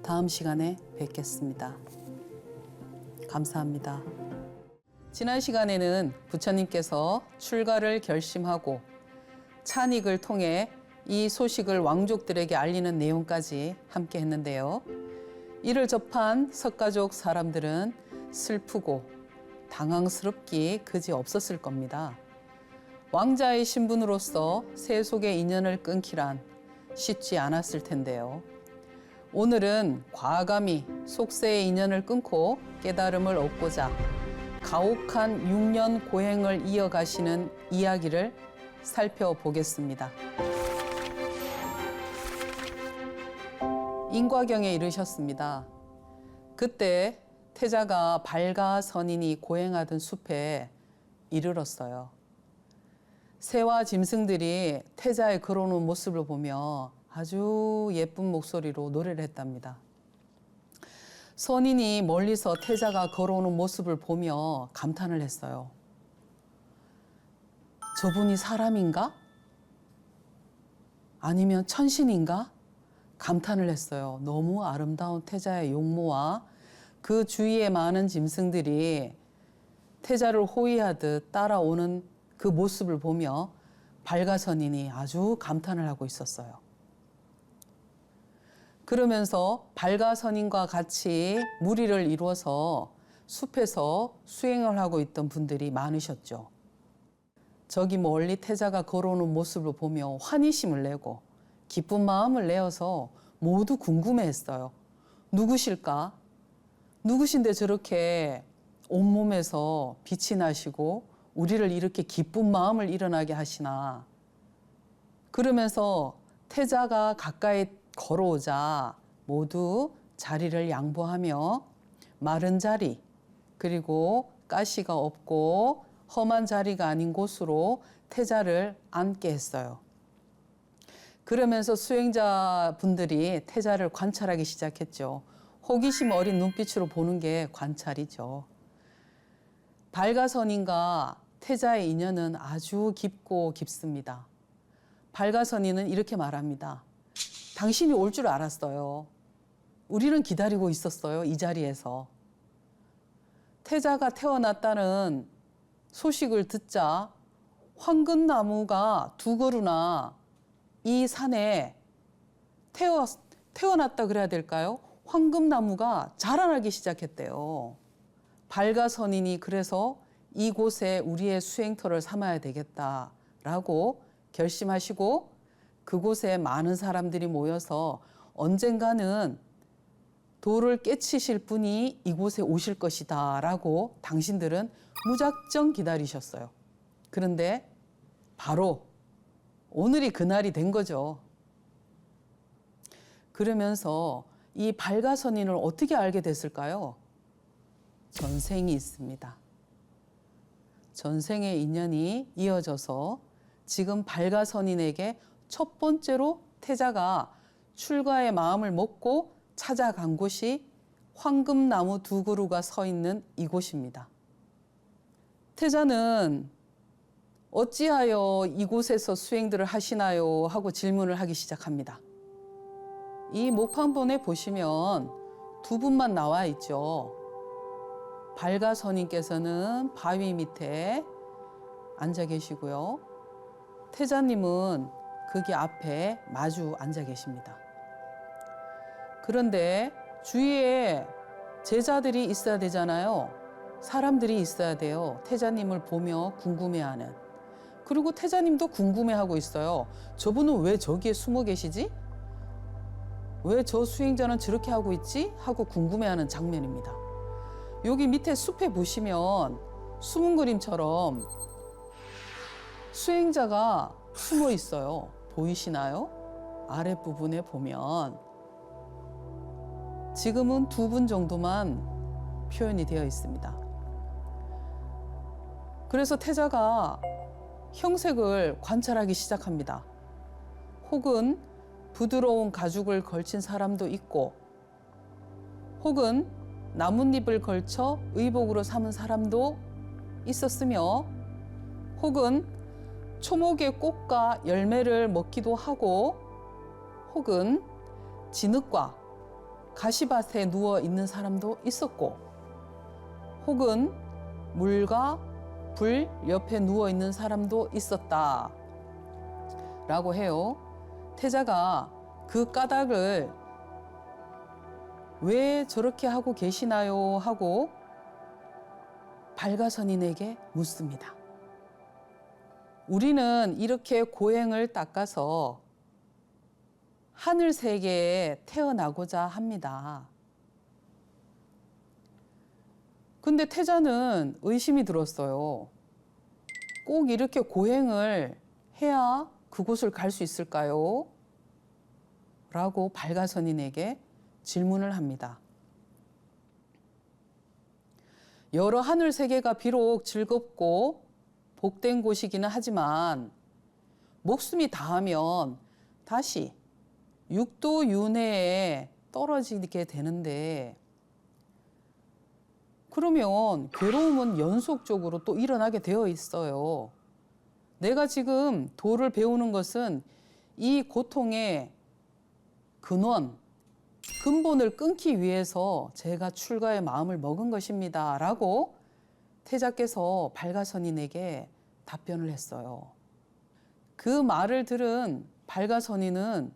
S1: 다음 시간에 뵙겠습니다. 감사합니다. 지난 시간에는 부처님께서 출가를 결심하고 찬익을 통해 이 소식을 왕족들에게 알리는 내용까지 함께 했는데요. 이를 접한 석가족 사람들은 슬프고 당황스럽기 그지 없었을 겁니다. 왕자의 신분으로서 세속의 인연을 끊기란 쉽지 않았을 텐데요. 오늘은 과감히 속세의 인연을 끊고 깨달음을 얻고자 가혹한 6년 고행을 이어가시는 이야기를 살펴보겠습니다. 인과경에 이르셨습니다. 그때 태자가 발가 선인이 고행하던 숲에 이르렀어요. 새와 짐승들이 태자의 걸어오는 모습을 보며 아주 예쁜 목소리로 노래를 했답니다. 선인이 멀리서 태자가 걸어오는 모습을 보며 감탄을 했어요. 저분이 사람인가? 아니면 천신인가? 감탄을 했어요. 너무 아름다운 태자의 용모와 그 주위에 많은 짐승들이 태자를 호위하듯 따라오는 그 모습을 보며 발가선인이 아주 감탄을 하고 있었어요. 그러면서 발가선인과 같이 무리를 이루어서 숲에서 수행을 하고 있던 분들이 많으셨죠. 저기 멀리 태자가 걸어오는 모습을 보며 환희심을 내고 기쁜 마음을 내어서 모두 궁금해했어요. 누구실까? 누구신데 저렇게 온몸에서 빛이 나시고 우리를 이렇게 기쁜 마음을 일어나게 하시나. 그러면서 태자가 가까이 걸어오자 모두 자리를 양보하며 마른 자리 그리고 가시가 없고 험한 자리가 아닌 곳으로 태자를 앉게 했어요. 그러면서 수행자분들이 태자를 관찰하기 시작했죠. 호기심 어린 눈빛으로 보는 게 관찰이죠. 발가선인과 태자의 인연은 아주 깊고 깊습니다. 발가선인은 이렇게 말합니다. 당신이 올 줄 알았어요. 우리는 기다리고 있었어요. 이 자리에서. 태자가 태어났다는 소식을 듣자 황금나무가 두 그루나 이 산에 태어났다 그래야 될까요? 황금나무가 자라나기 시작했대요. 발가선인이 그래서 이곳에 우리의 수행터를 삼아야 되겠다라고 결심하시고 그곳에 많은 사람들이 모여서 언젠가는 돌을 깨치실 분이 이곳에 오실 것이다 라고 당신들은 무작정 기다리셨어요. 그런데 바로 오늘이 그날이 된 거죠. 그러면서 이 발가선인을 어떻게 알게 됐을까요? 전생이 있습니다. 전생의 인연이 이어져서 지금 발가선인에게 첫 번째로 태자가 출가의 마음을 먹고 찾아간 곳이 황금나무 두 그루가 서 있는 이곳입니다. 태자는 어찌하여 이곳에서 수행들을 하시나요? 하고 질문을 하기 시작합니다. 이 목판본에 보시면 두 분만 나와 있죠. 발가선인께서는 바위 밑에 앉아 계시고요. 태자님은 거기 앞에 마주 앉아 계십니다. 그런데 주위에 제자들이 있어야 되잖아요. 사람들이 있어야 돼요. 태자님을 보며 궁금해하는. 그리고 태자님도 궁금해하고 있어요. 저분은 왜 저기에 숨어 계시지? 왜 저 수행자는 저렇게 하고 있지? 하고 궁금해하는 장면입니다. 여기 밑에 숲에 보시면 숨은 그림처럼 수행자가 숨어 있어요. 보이시나요? 아랫부분에 보면 지금은 두 분 정도만 표현이 되어 있습니다. 그래서 태자가 형색을 관찰하기 시작합니다. 혹은 부드러운 가죽을 걸친 사람도 있고, 혹은 나뭇잎을 걸쳐 의복으로 삼은 사람도 있었으며, 혹은 초목의 꽃과 열매를 먹기도 하고, 혹은 진흙과 가시밭에 누워 있는 사람도 있었고, 혹은 물과 불 옆에 누워 있는 사람도 있었다 라고 해요. 태자가 그 까닭을 왜 저렇게 하고 계시나요? 하고 발가선인에게 묻습니다. 우리는 이렇게 고행을 닦아서 하늘 세계에 태어나고자 합니다. 근데 태자는 의심이 들었어요. 꼭 이렇게 고행을 해야 그곳을 갈 수 있을까요? 라고 발가선인에게 질문을 합니다. 여러 하늘 세계가 비록 즐겁고 복된 곳이기는 하지만 목숨이 다하면 다시 육도 윤회에 떨어지게 되는데, 그러면 괴로움은 연속적으로 또 일어나게 되어 있어요. 내가 지금 도를 배우는 것은 이 고통의 근본을 끊기 위해서 제가 출가의 마음을 먹은 것입니다. 라고 태자께서 발가선인에게 답변을 했어요. 그 말을 들은 발가선인은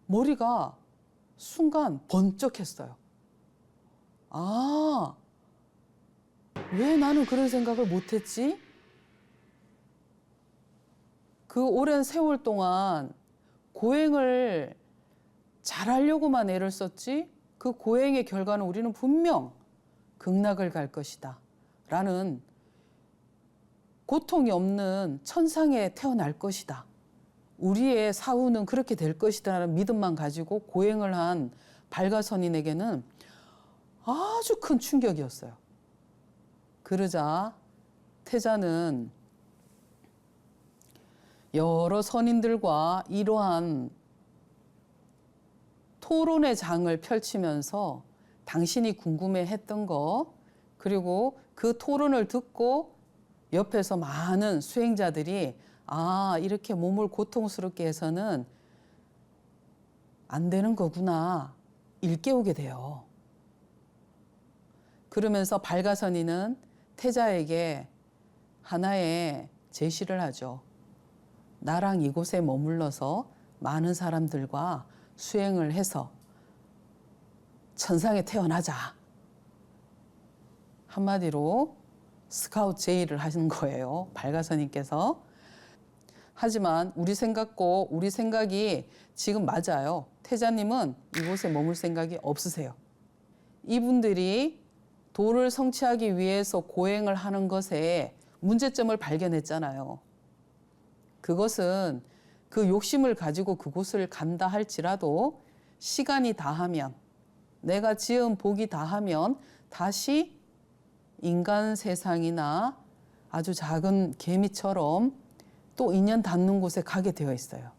S1: 머리가 순간 번쩍했어요. 아, 왜 나는 그런 생각을 못했지? 그 오랜 세월 동안 고행을 잘하려고만 애를 썼지, 그 고행의 결과는 우리는 분명 극락을 갈 것이다 라는, 고통이 없는 천상에 태어날 것이다, 우리의 사후는 그렇게 될 것이다 라는 믿음만 가지고 고행을 한 발가선인에게는 아주 큰 충격이었어요. 그러자 태자는 여러 선인들과 이러한 토론의 장을 펼치면서 당신이 궁금해했던 거, 그리고 그 토론을 듣고 옆에서 많은 수행자들이 이렇게 몸을 고통스럽게 해서는 안 되는 거구나 일깨우게 돼요. 그러면서 발가선인은 태자에게 하나의 제시를 하죠. 나랑 이곳에 머물러서 많은 사람들과 수행을 해서 천상에 태어나자. 한마디로 스카우트 제의를 하시는 거예요. 발가선인께서. 하지만 우리 생각이 지금 맞아요. 태자님은 이곳에 머물 생각이 없으세요. 이분들이 도를 성취하기 위해서 고행을 하는 것에 문제점을 발견했잖아요. 그것은 그 욕심을 가지고 그곳을 간다 할지라도 시간이 다하면, 내가 지은 복이 다하면 다시 인간 세상이나 아주 작은 개미처럼 또 인연 닿는 곳에 가게 되어 있어요.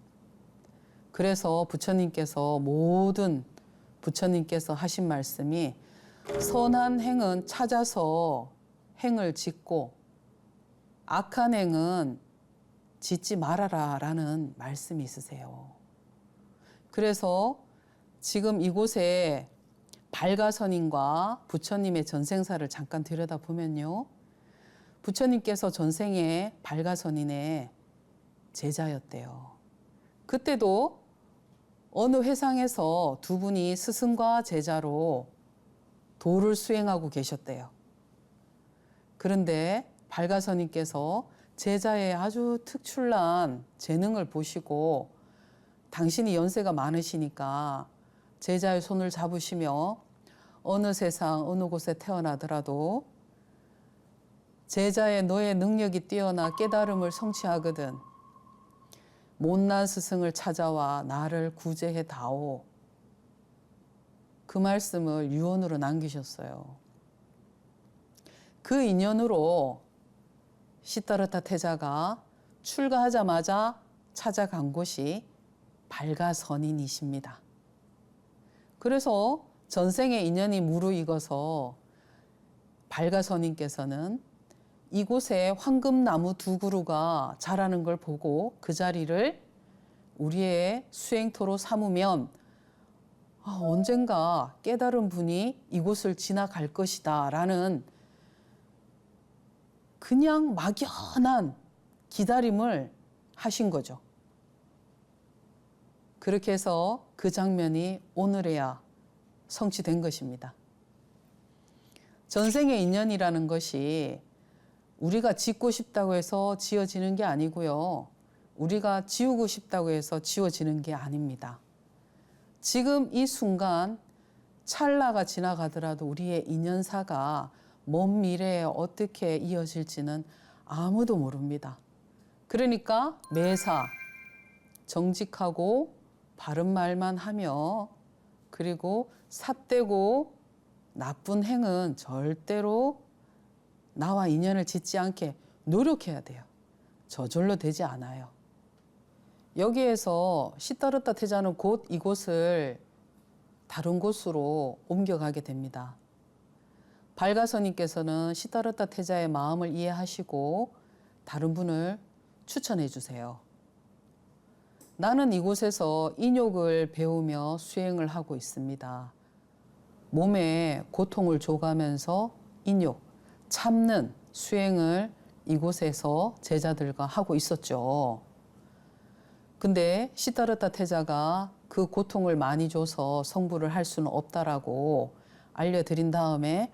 S1: 그래서 부처님께서 하신 말씀이 선한 행은 찾아서 행을 짓고 악한 행은 짓지 말아라 라는 말씀이 있으세요. 그래서 지금 이곳에 발가선인과 부처님의 전생사를 잠깐 들여다보면요. 부처님께서 전생에 발가선인의 제자였대요. 그때도 어느 회상에서 두 분이 스승과 제자로 도를 수행하고 계셨대요. 그런데 발가선인께서 제자의 아주 특출난 재능을 보시고 당신이 연세가 많으시니까 제자의 손을 잡으시며 어느 세상 어느 곳에 태어나더라도 제자의 너의 능력이 뛰어나 깨달음을 성취하거든 못난 스승을 찾아와 나를 구제해 다오. 그 말씀을 유언으로 남기셨어요. 그 인연으로 시다르타 태자가 출가하자마자 찾아간 곳이 발가선인이십니다. 그래서 전생의 인연이 무르익어서 발가선인께서는 이곳에 황금나무 두 그루가 자라는 걸 보고 그 자리를 우리의 수행터로 삼으면 언젠가 깨달은 분이 이곳을 지나갈 것이다 라는 그냥 막연한 기다림을 하신 거죠. 그렇게 해서 그 장면이 오늘에야 성취된 것입니다. 전생의 인연이라는 것이 우리가 짓고 싶다고 해서 지어지는 게 아니고요. 우리가 지우고 싶다고 해서 지워지는 게 아닙니다. 지금 이 순간 찰나가 지나가더라도 우리의 인연사가 먼 미래에 어떻게 이어질지는 아무도 모릅니다. 그러니까 매사 정직하고 바른 말만 하며 그리고 삿되고 나쁜 행은 절대로 나와 인연을 짓지 않게 노력해야 돼요. 저절로 되지 않아요. 여기에서 시다르타 태자는 곧 이곳을 다른 곳으로 옮겨가게 됩니다. 발가선님께서는 시다르타 태자의 마음을 이해하시고 다른 분을 추천해 주세요. 나는 이곳에서 인욕을 배우며 수행을 하고 있습니다. 몸에 고통을 줘가면서 인욕, 참는 수행을 이곳에서 제자들과 하고 있었죠. 근데 시다르타 태자가 그 고통을 많이 줘서 성불을 할 수는 없다라고 알려드린 다음에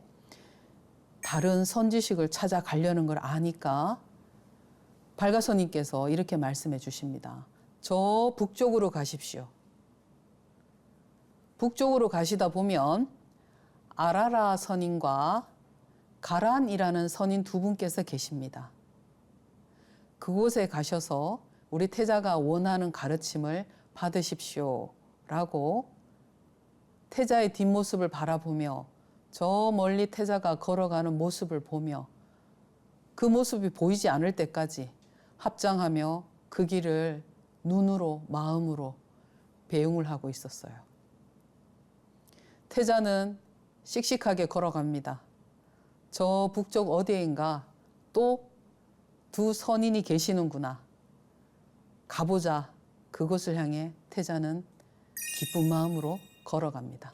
S1: 다른 선지식을 찾아가려는 걸 아니까 발가선님께서 이렇게 말씀해 주십니다. 저 북쪽으로 가십시오. 북쪽으로 가시다 보면 아라라 선인과 가란이라는 선인 두 분께서 계십니다. 그곳에 가셔서 우리 태자가 원하는 가르침을 받으십시오 라고 태자의 뒷모습을 바라보며 저 멀리 태자가 걸어가는 모습을 보며 그 모습이 보이지 않을 때까지 합장하며 그 길을 눈으로 마음으로 배웅을 하고 있었어요. 태자는 씩씩하게 걸어갑니다. 저 북쪽 어디인가 또 두 선인이 계시는구나. 가보자. 그곳을 향해 태자는 기쁜 마음으로 걸어갑니다.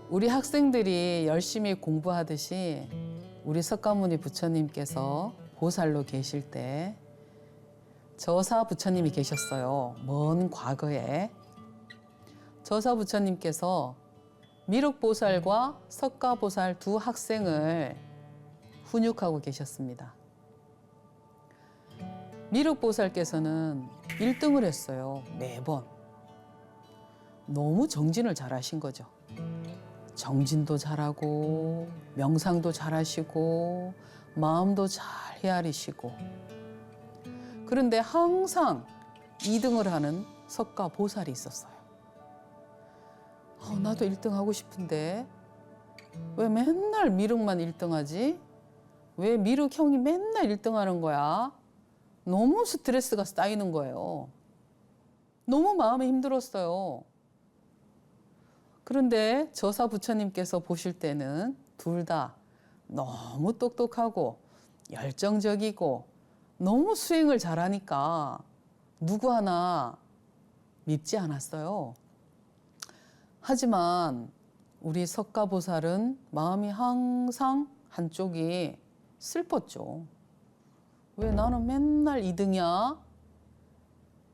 S1: 우리 학생들이 열심히 공부하듯이 우리 석가모니 부처님께서 보살로 계실 때 저사 부처님이 계셨어요. 먼 과거에. 저사 부처님께서 미륵보살과 석가보살 두 학생을 훈육하고 계셨습니다. 미륵보살께서는 1등을 했어요. 매번. 너무 정진을 잘하신 거죠. 정진도 잘하고 명상도 잘하시고 마음도 잘 헤아리시고 그런데 항상 2등을 하는 석가보살이 있었어요. 나도 1등 하고 싶은데 왜 맨날 미륵만 1등하지? 왜 미륵 형이 맨날 1등 하는 거야? 너무 스트레스가 쌓이는 거예요. 너무 마음이 힘들었어요. 그런데 저사 부처님께서 보실 때는 둘 다 너무 똑똑하고 열정적이고 너무 수행을 잘하니까 누구 하나 밉지 않았어요. 하지만 우리 석가보살은 마음이 항상 한쪽이 슬펐죠. 왜 나는 맨날 2등이야?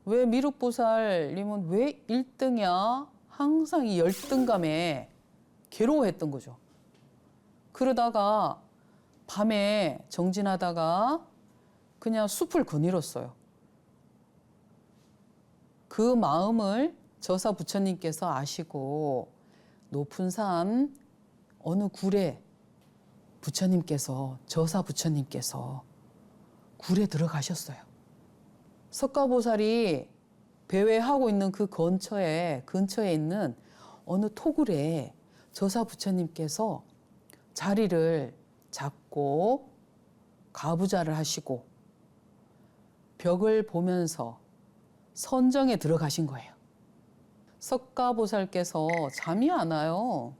S1: 왜 미륵보살님은 왜 1등이야? 항상 이 열등감에 괴로워했던 거죠. 그러다가 밤에 정진하다가 그냥 숲을 거닐었어요. 그 마음을 저사 부처님께서 아시고 높은 산 어느 굴에 부처님께서 저사 부처님께서 굴에 들어가셨어요. 석가보살이 배회하고 있는 그 근처에 있는 어느 토굴에 저사 부처님께서 자리를 잡고 가부좌를 하시고 벽을 보면서 선정에 들어가신 거예요. 석가보살께서 잠이 안 와요.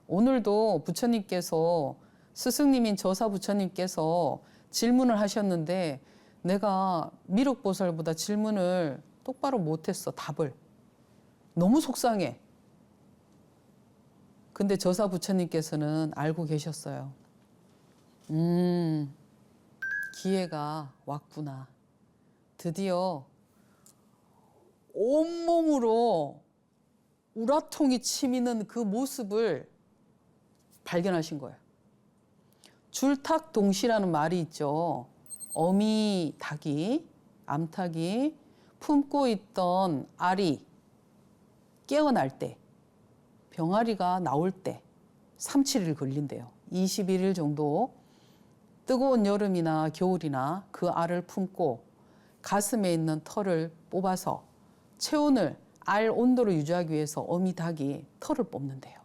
S1: 오늘도 부처님께서 스승님인 저사 부처님께서 질문을 하셨는데 내가 미륵보살보다 질문을 똑바로 못했어, 답을. 너무 속상해. 근데 저사 부처님께서는 알고 계셨어요. 기회가 왔구나. 드디어 온몸으로 우라통이 치미는 그 모습을 발견하신 거예요. 줄탁동시라는 말이 있죠. 어미 닭이, 암탉이 품고 있던 알이 깨어날 때, 병아리가 나올 때 3, 7일 걸린대요. 21일 정도 뜨거운 여름이나 겨울이나 그 알을 품고 가슴에 있는 털을 뽑아서 체온을 알 온도를 유지하기 위해서 어미 닭이 털을 뽑는데요.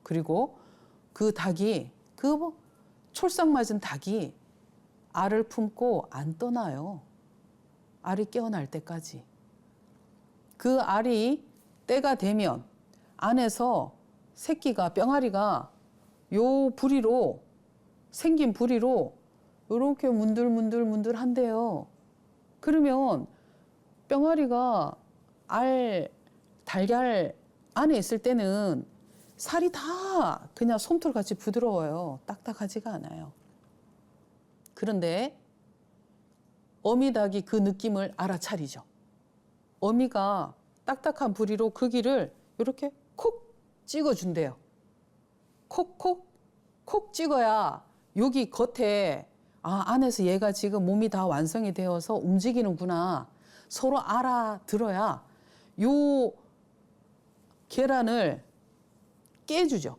S1: 그리고 그 닭이 그 촐싹 맞은 닭이 알을 품고 안 떠나요. 알이 깨어날 때까지. 그 알이 때가 되면 안에서 새끼가 병아리가 요 부리로 생긴 부리로 이렇게 문들문들 한대요. 그러면 병아리가 달걀 안에 있을 때는 살이 다 그냥 솜털같이 부드러워요. 딱딱하지가 않아요. 그런데 어미닭이 그 느낌을 알아차리죠. 어미가 딱딱한 부리로 그 길을 이렇게 콕 찍어준대요. 콕 찍어야 여기 겉에 안에서 얘가 지금 몸이 다 완성이 되어서 움직이는구나. 서로 알아들어야 요 계란을 깨주죠.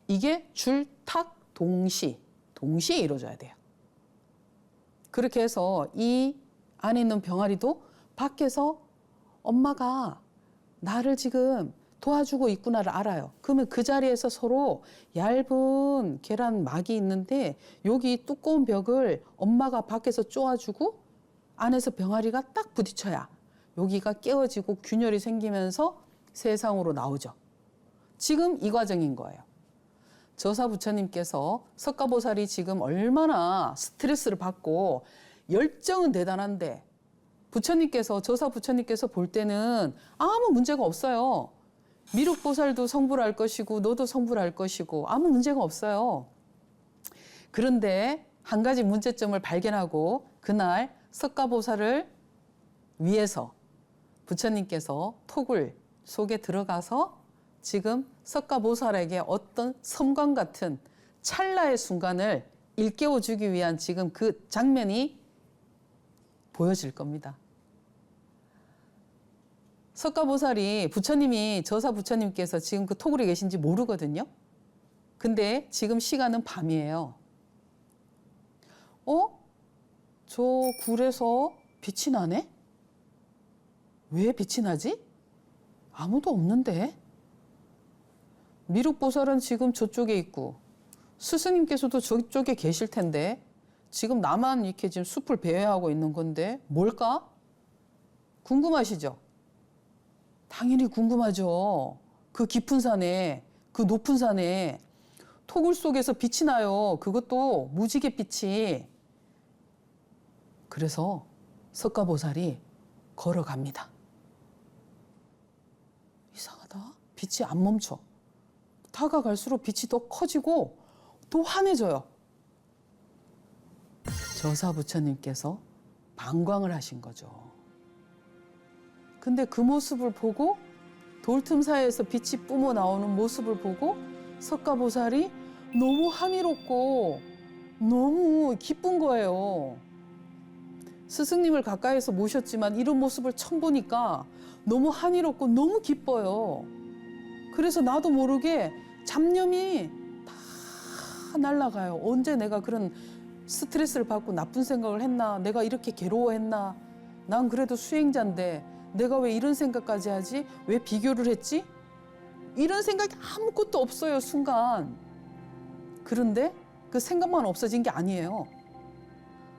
S1: 이게 줄탁동시, 동시에 이루어져야 돼요. 그렇게 해서 이 안에 있는 병아리도 밖에서 엄마가 나를 지금 도와주고 있구나를 알아요. 그러면 그 자리에서 서로 얇은 계란 막이 있는데 여기 두꺼운 벽을 엄마가 밖에서 쪼아주고 안에서 병아리가 딱 부딪혀야 여기가 깨어지고 균열이 생기면서 세상으로 나오죠. 지금 이 과정인 거예요. 저사 부처님께서 석가보살이 지금 얼마나 스트레스를 받고 열정은 대단한데 부처님께서 저사 부처님께서 볼 때는 아무 문제가 없어요. 미륵보살도 성불할 것이고 너도 성불할 것이고 아무 문제가 없어요. 그런데 한 가지 문제점을 발견하고 그날 석가보살을 위해서 부처님께서 토굴 속에 들어가서 지금 석가보살에게 어떤 섬광 같은 찰나의 순간을 일깨워주기 위한 지금 그 장면이 보여질 겁니다. 석가보살이 부처님이 저사 부처님께서 지금 그 토굴에 계신지 모르거든요. 근데 지금 시간은 밤이에요. 저 굴에서 빛이 나네? 왜 빛이 나지? 아무도 없는데? 미륵보살은 지금 저쪽에 있고 스승님께서도 저쪽에 계실 텐데 지금 나만 이렇게 지금 숲을 배회하고 있는 건데 뭘까? 궁금하시죠? 당연히 궁금하죠. 그 깊은 산에, 그 높은 산에 토굴 속에서 빛이 나요. 그것도 무지개 빛이. 그래서 석가보살이 걸어갑니다. 이상하다. 빛이 안 멈춰. 다가갈수록 빛이 더 커지고 더 환해져요. 저사 부처님께서 방광을 하신 거죠. 근데 그 모습을 보고 돌틈 사이에서 빛이 뿜어 나오는 모습을 보고 석가보살이 너무 한이롭고 너무 기쁜 거예요. 스승님을 가까이에서 모셨지만 이런 모습을 처음 보니까 너무 한이롭고 너무 기뻐요. 그래서 나도 모르게 잡념이 다 날아가요. 언제 내가 그런 스트레스를 받고 나쁜 생각을 했나? 내가 이렇게 괴로워했나? 난 그래도 수행자인데 내가 왜 이런 생각까지 하지? 왜 비교를 했지? 이런 생각이 아무것도 없어요, 순간. 그런데 그 생각만 없어진 게 아니에요.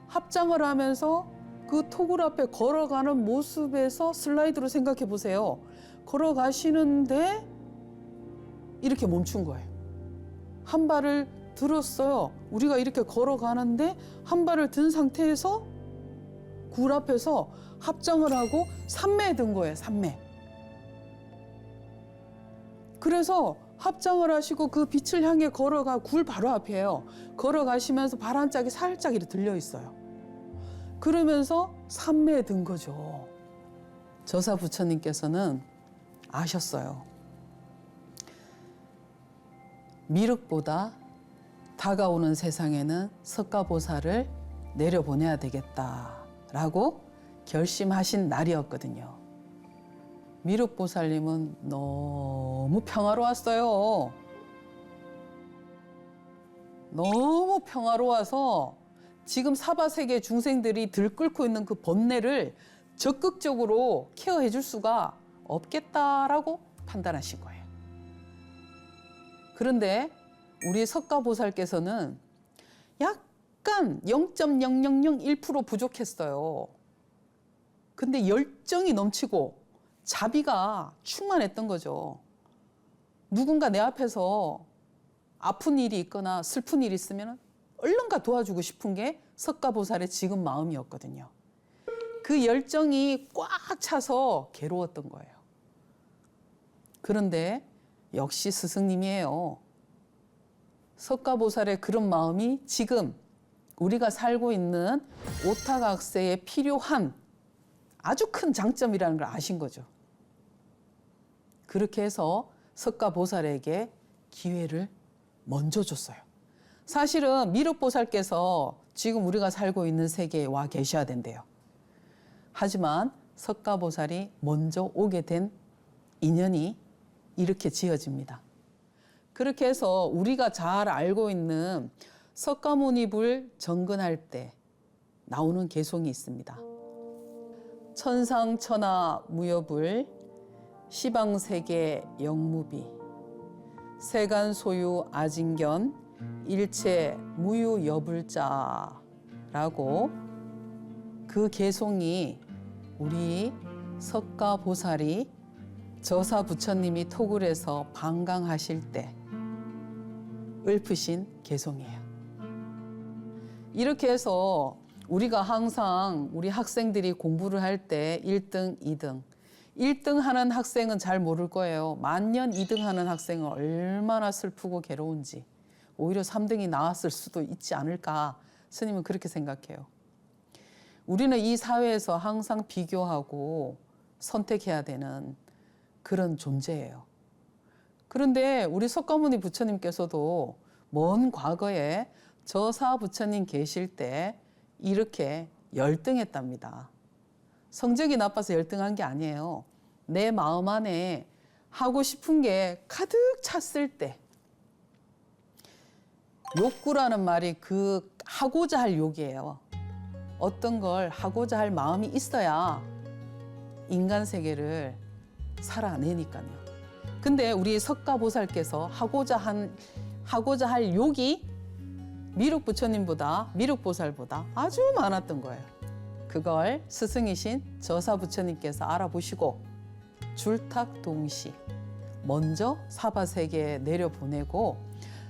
S1: 합장을 하면서 그 토굴 앞에 걸어가는 모습에서 슬라이드로 생각해 보세요. 걸어가시는데 이렇게 멈춘 거예요. 한 발을 들었어요. 우리가 이렇게 걸어가는데 한 발을 든 상태에서 굴 앞에서 합장을 하고 산매에 든 거예요, 산매. 그래서 합장을 하시고 그 빛을 향해 걸어가 굴 바로 앞이에요. 걸어가시면서 발 한 짝이 살짝 이렇게 들려 있어요. 그러면서 산매에 든 거죠. 저사 부처님께서는 아셨어요. 미륵보다 다가오는 세상에는 석가보살을 내려보내야 되겠다라고 결심하신 날이었거든요. 미륵보살님은 너무 평화로웠어요. 너무 평화로워서 지금 사바세계 중생들이 들끓고 있는 그 번뇌를 적극적으로 케어해 줄 수가 없겠다라고 판단하신 거예요. 그런데 우리 석가보살께서는 약간 0.0001% 부족했어요. 근데 열정이 넘치고 자비가 충만했던 거죠. 누군가 내 앞에서 아픈 일이 있거나 슬픈 일이 있으면 얼른가 도와주고 싶은 게 석가보살의 지금 마음이었거든요. 그 열정이 꽉 차서 괴로웠던 거예요. 그런데 역시 스승님이에요. 석가보살의 그런 마음이 지금 우리가 살고 있는 오타각세에 필요한 아주 큰 장점이라는 걸 아신 거죠. 그렇게 해서 석가보살에게 기회를 먼저 줬어요. 사실은 미륵보살께서 지금 우리가 살고 있는 세계에 와 계셔야 된대요. 하지만 석가보살이 먼저 오게 된 인연이 이렇게 지어집니다. 그렇게 해서 우리가 잘 알고 있는 석가모니불 정근할 때 나오는 개송이 있습니다. 천상천하 무여불 시방세계 영무비 세간소유 아진견 일체 무유여불자라고 그 개송이 우리 석가보살이 저사 부처님이 토굴에서 방강하실 때 읊으신 개송이에요. 이렇게 해서 우리가 항상 우리 학생들이 공부를 할 때 1등, 2등 1등 하는 학생은 잘 모를 거예요. 만년 2등 하는 학생은 얼마나 슬프고 괴로운지. 오히려 3등이 나왔을 수도 있지 않을까. 스님은 그렇게 생각해요. 우리는 이 사회에서 항상 비교하고 선택해야 되는 그런 존재예요. 그런데 우리 석가모니 부처님께서도 먼 과거에 저사 부처님 계실 때 이렇게 열등했답니다. 성적이 나빠서 열등한 게 아니에요. 내 마음 안에 하고 싶은 게 가득 찼을 때, 욕구라는 말이 그 하고자 할 욕이에요. 어떤 걸 하고자 할 마음이 있어야 인간 세계를 살아내니까요. 근데 우리 석가보살께서 하고자 할 욕이 미륵보살보다 아주 많았던 거예요. 그걸 스승이신 저사부처님께서 알아보시고 줄탁동시 먼저 사바세계에 내려보내고,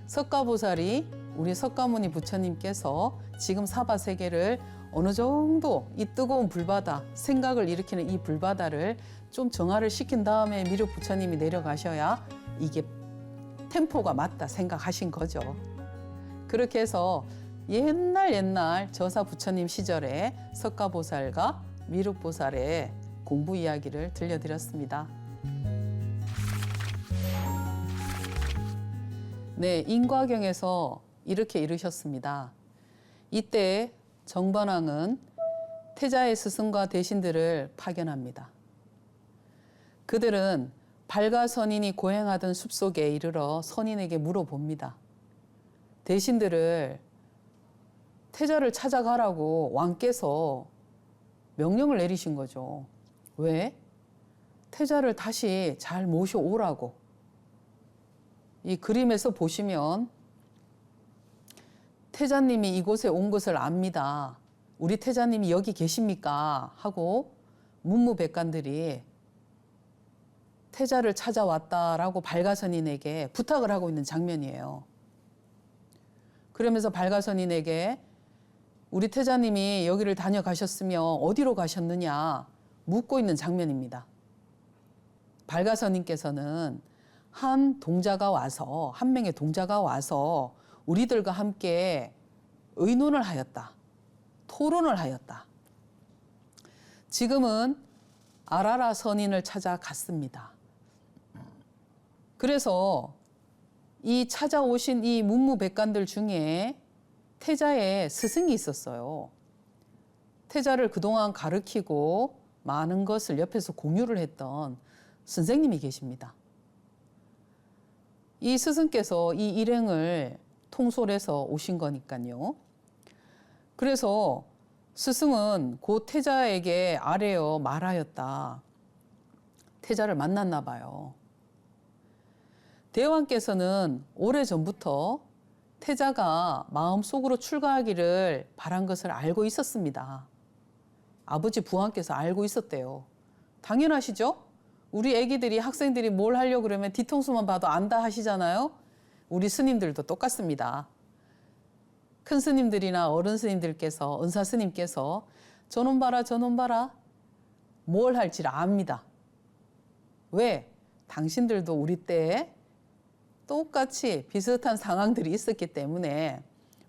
S1: 석가보살이 우리 석가모니 부처님께서 지금 사바세계를 어느 정도 이 뜨거운 불바다, 생각을 일으키는 이 불바다를 좀 정화를 시킨 다음에 미륵 부처님이 내려가셔야 이게 템포가 맞다 생각하신 거죠. 그렇게 해서 옛날 저사 부처님 시절에 석가보살과 미륵보살의 공부 이야기를 들려드렸습니다. 네, 인과경에서 이렇게 이르셨습니다. 이때 정번왕은 태자의 스승과 대신들을 파견합니다. 그들은 발가 선인이 고행하던 숲속에 이르러 선인에게 물어봅니다. 대신들을 태자를 찾아가라고 왕께서 명령을 내리신 거죠. 왜? 태자를 다시 잘 모셔오라고. 이 그림에서 보시면 태자님이 이곳에 온 것을 압니다. 우리 태자님이 여기 계십니까? 하고 문무백관들이 태자를 찾아왔다라고 발가선인에게 부탁을 하고 있는 장면이에요. 그러면서 발가선인에게 우리 태자님이 여기를 다녀가셨으며 어디로 가셨느냐 묻고 있는 장면입니다. 발가선인께서는 한 명의 동자가 와서 우리들과 함께 의논을 하였다. 토론을 하였다. 지금은 아라라 선인을 찾아갔습니다. 그래서 이 찾아오신 이 문무백관들 중에 태자의 스승이 있었어요. 태자를 그동안 가르치고 많은 것을 옆에서 공유를 했던 선생님이 계십니다. 이 스승께서 이 일행을 통솔해서 오신 거니까요. 그래서 스승은 곧 태자에게 아뢰어 말하였다. 태자를 만났나 봐요. 대왕께서는 오래전부터 태자가 마음속으로 출가하기를 바란 것을 알고 있었습니다. 아버지 부왕께서 알고 있었대요. 당연하시죠? 우리 애기들이 학생들이 뭘 하려고 그러면 뒤통수만 봐도 안다 하시잖아요. 우리 스님들도 똑같습니다. 큰 스님들이나 어른 스님들께서, 은사 스님께서 저놈 봐라 저놈 봐라 뭘 할지를 압니다. 왜? 당신들도 우리 때에 똑같이 비슷한 상황들이 있었기 때문에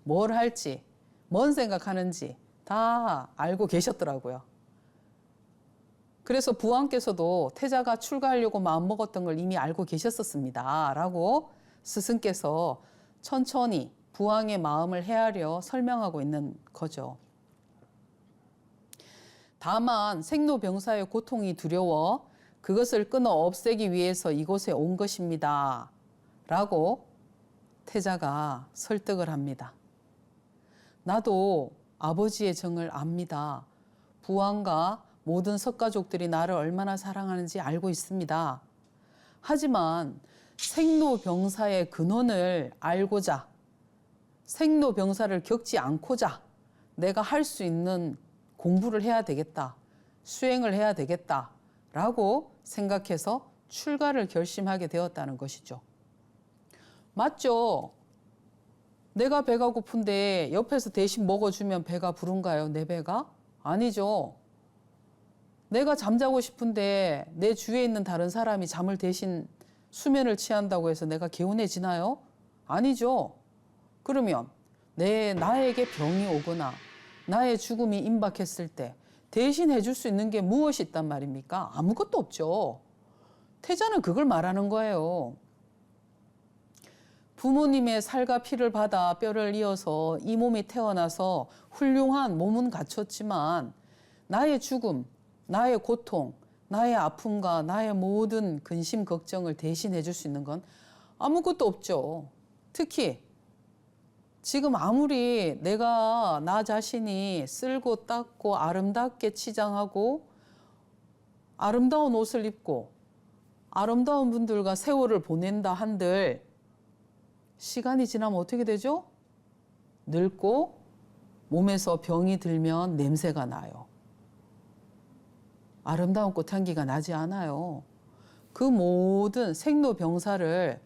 S1: 뭘 할지, 뭔 생각하는지 다 알고 계셨더라고요. 그래서 부왕께서도 태자가 출가하려고 마음먹었던 걸 이미 알고 계셨었습니다. 라고 스승께서 천천히 부왕의 마음을 헤아려 설명하고 있는 거죠. 다만 생로병사의 고통이 두려워 그것을 끊어 없애기 위해서 이곳에 온 것입니다. 라고 태자가 설득을 합니다. 나도 아버지의 정을 압니다. 부왕과 모든 석가족들이 나를 얼마나 사랑하는지 알고 있습니다. 하지만 생로병사의 근원을 알고자, 생로병사를 겪지 않고자 내가 할 수 있는 공부를 해야 되겠다, 수행을 해야 되겠다라고 생각해서 출가를 결심하게 되었다는 것이죠. 맞죠? 내가 배가 고픈데 옆에서 대신 먹어주면 배가 부른가요? 내 배가? 아니죠. 내가 잠자고 싶은데 내 주위에 있는 다른 사람이 잠을 대신 수면을 취한다고 해서 내가 개운해지나요? 아니죠. 그러면 나에게 병이 오거나 나의 죽음이 임박했을 때 대신 해줄 수 있는 게 무엇이 있단 말입니까? 아무것도 없죠. 태자는 그걸 말하는 거예요. 부모님의 살과 피를 받아 뼈를 이어서 이 몸이 태어나서 훌륭한 몸은 갖췄지만 나의 죽음, 나의 고통, 나의 아픔과 나의 모든 근심 걱정을 대신해 줄 수 있는 건 아무것도 없죠. 특히 지금 아무리 내가 나 자신이 쓸고 닦고 아름답게 치장하고 아름다운 옷을 입고 아름다운 분들과 세월을 보낸다 한들 시간이 지나면 어떻게 되죠? 늙고 몸에서 병이 들면 냄새가 나요. 아름다운 꽃향기가 나지 않아요. 그 모든 생로병사를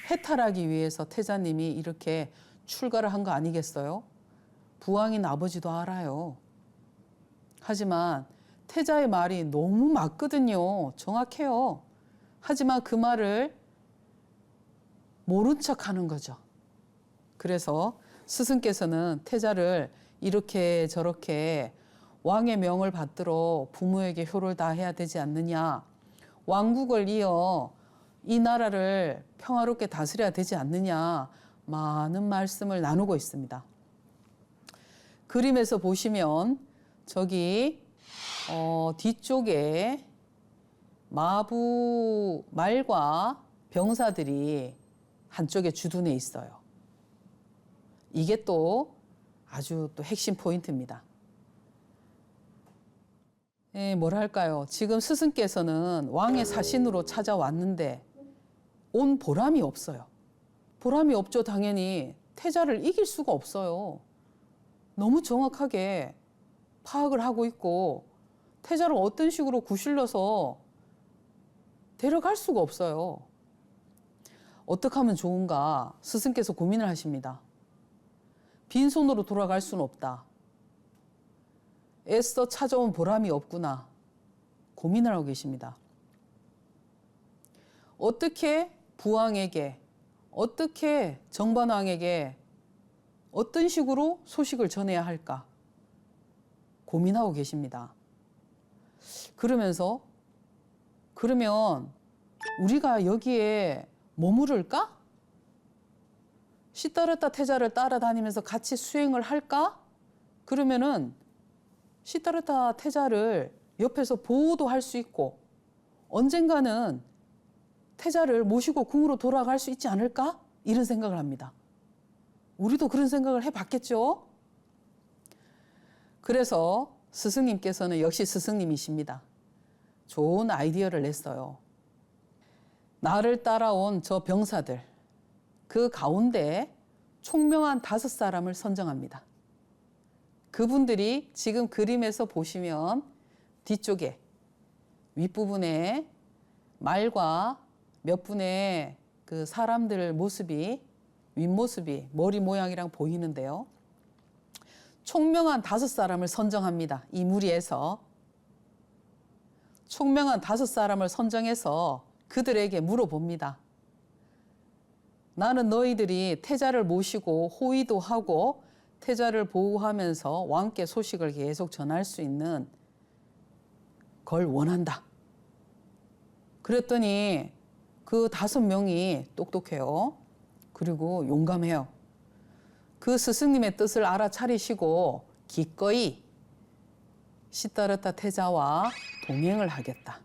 S1: 해탈하기 위해서 태자님이 이렇게 출가를 한 거 아니겠어요? 부왕인 아버지도 알아요. 하지만 태자의 말이 너무 맞거든요. 정확해요. 하지만 그 말을 모른 척 하는 거죠. 그래서 스승께서는 태자를 이렇게 저렇게 왕의 명을 받들어 부모에게 효를 다해야 되지 않느냐. 왕국을 이어 이 나라를 평화롭게 다스려야 되지 않느냐. 많은 말씀을 나누고 있습니다. 그림에서 보시면 저기 뒤쪽에 말과 병사들이 한쪽에 주둔해 있어요. 이게 또 아주 또 핵심 포인트입니다. 뭐랄까요. 지금 스승께서는 왕의 사신으로 찾아왔는데 온 보람이 없어요. 보람이 없죠. 당연히 태자를 이길 수가 없어요. 너무 정확하게 파악을 하고 있고 태자를 어떤 식으로 구실러서 데려갈 수가 없어요. 어떻게 하면 좋은가 스승께서 고민을 하십니다. 빈손으로 돌아갈 수는 없다. 애써 찾아온 보람이 없구나. 고민을 하고 계십니다. 어떻게 부왕에게, 어떻게 정반왕에게 어떤 식으로 소식을 전해야 할까? 고민하고 계십니다. 그러면서 그러면 우리가 여기에 머무를까? 시다르타 태자를 따라다니면서 같이 수행을 할까? 그러면은 시다르타 태자를 옆에서 보호도 할 수 있고 언젠가는 태자를 모시고 궁으로 돌아갈 수 있지 않을까? 이런 생각을 합니다. 우리도 그런 생각을 해봤겠죠? 그래서 스승님께서는 역시 스승님이십니다. 좋은 아이디어를 냈어요. 나를 따라온 저 병사들, 그 가운데 총명한 5사람을 선정합니다. 그분들이 지금 그림에서 보시면 뒤쪽에 윗부분에 말과 몇 분의 그 사람들 모습이 윗모습이 머리 모양이랑 보이는데요. 총명한 5사람을 선정합니다. 이 무리에서 총명한 5사람을 선정해서 그들에게 물어봅니다. 나는 너희들이 태자를 모시고 호위도 하고 태자를 보호하면서 왕께 소식을 계속 전할 수 있는 걸 원한다. 그랬더니 그 5명이 똑똑해요. 그리고 용감해요. 그 스승님의 뜻을 알아차리시고 기꺼이 시다르타 태자와 동행을 하겠다.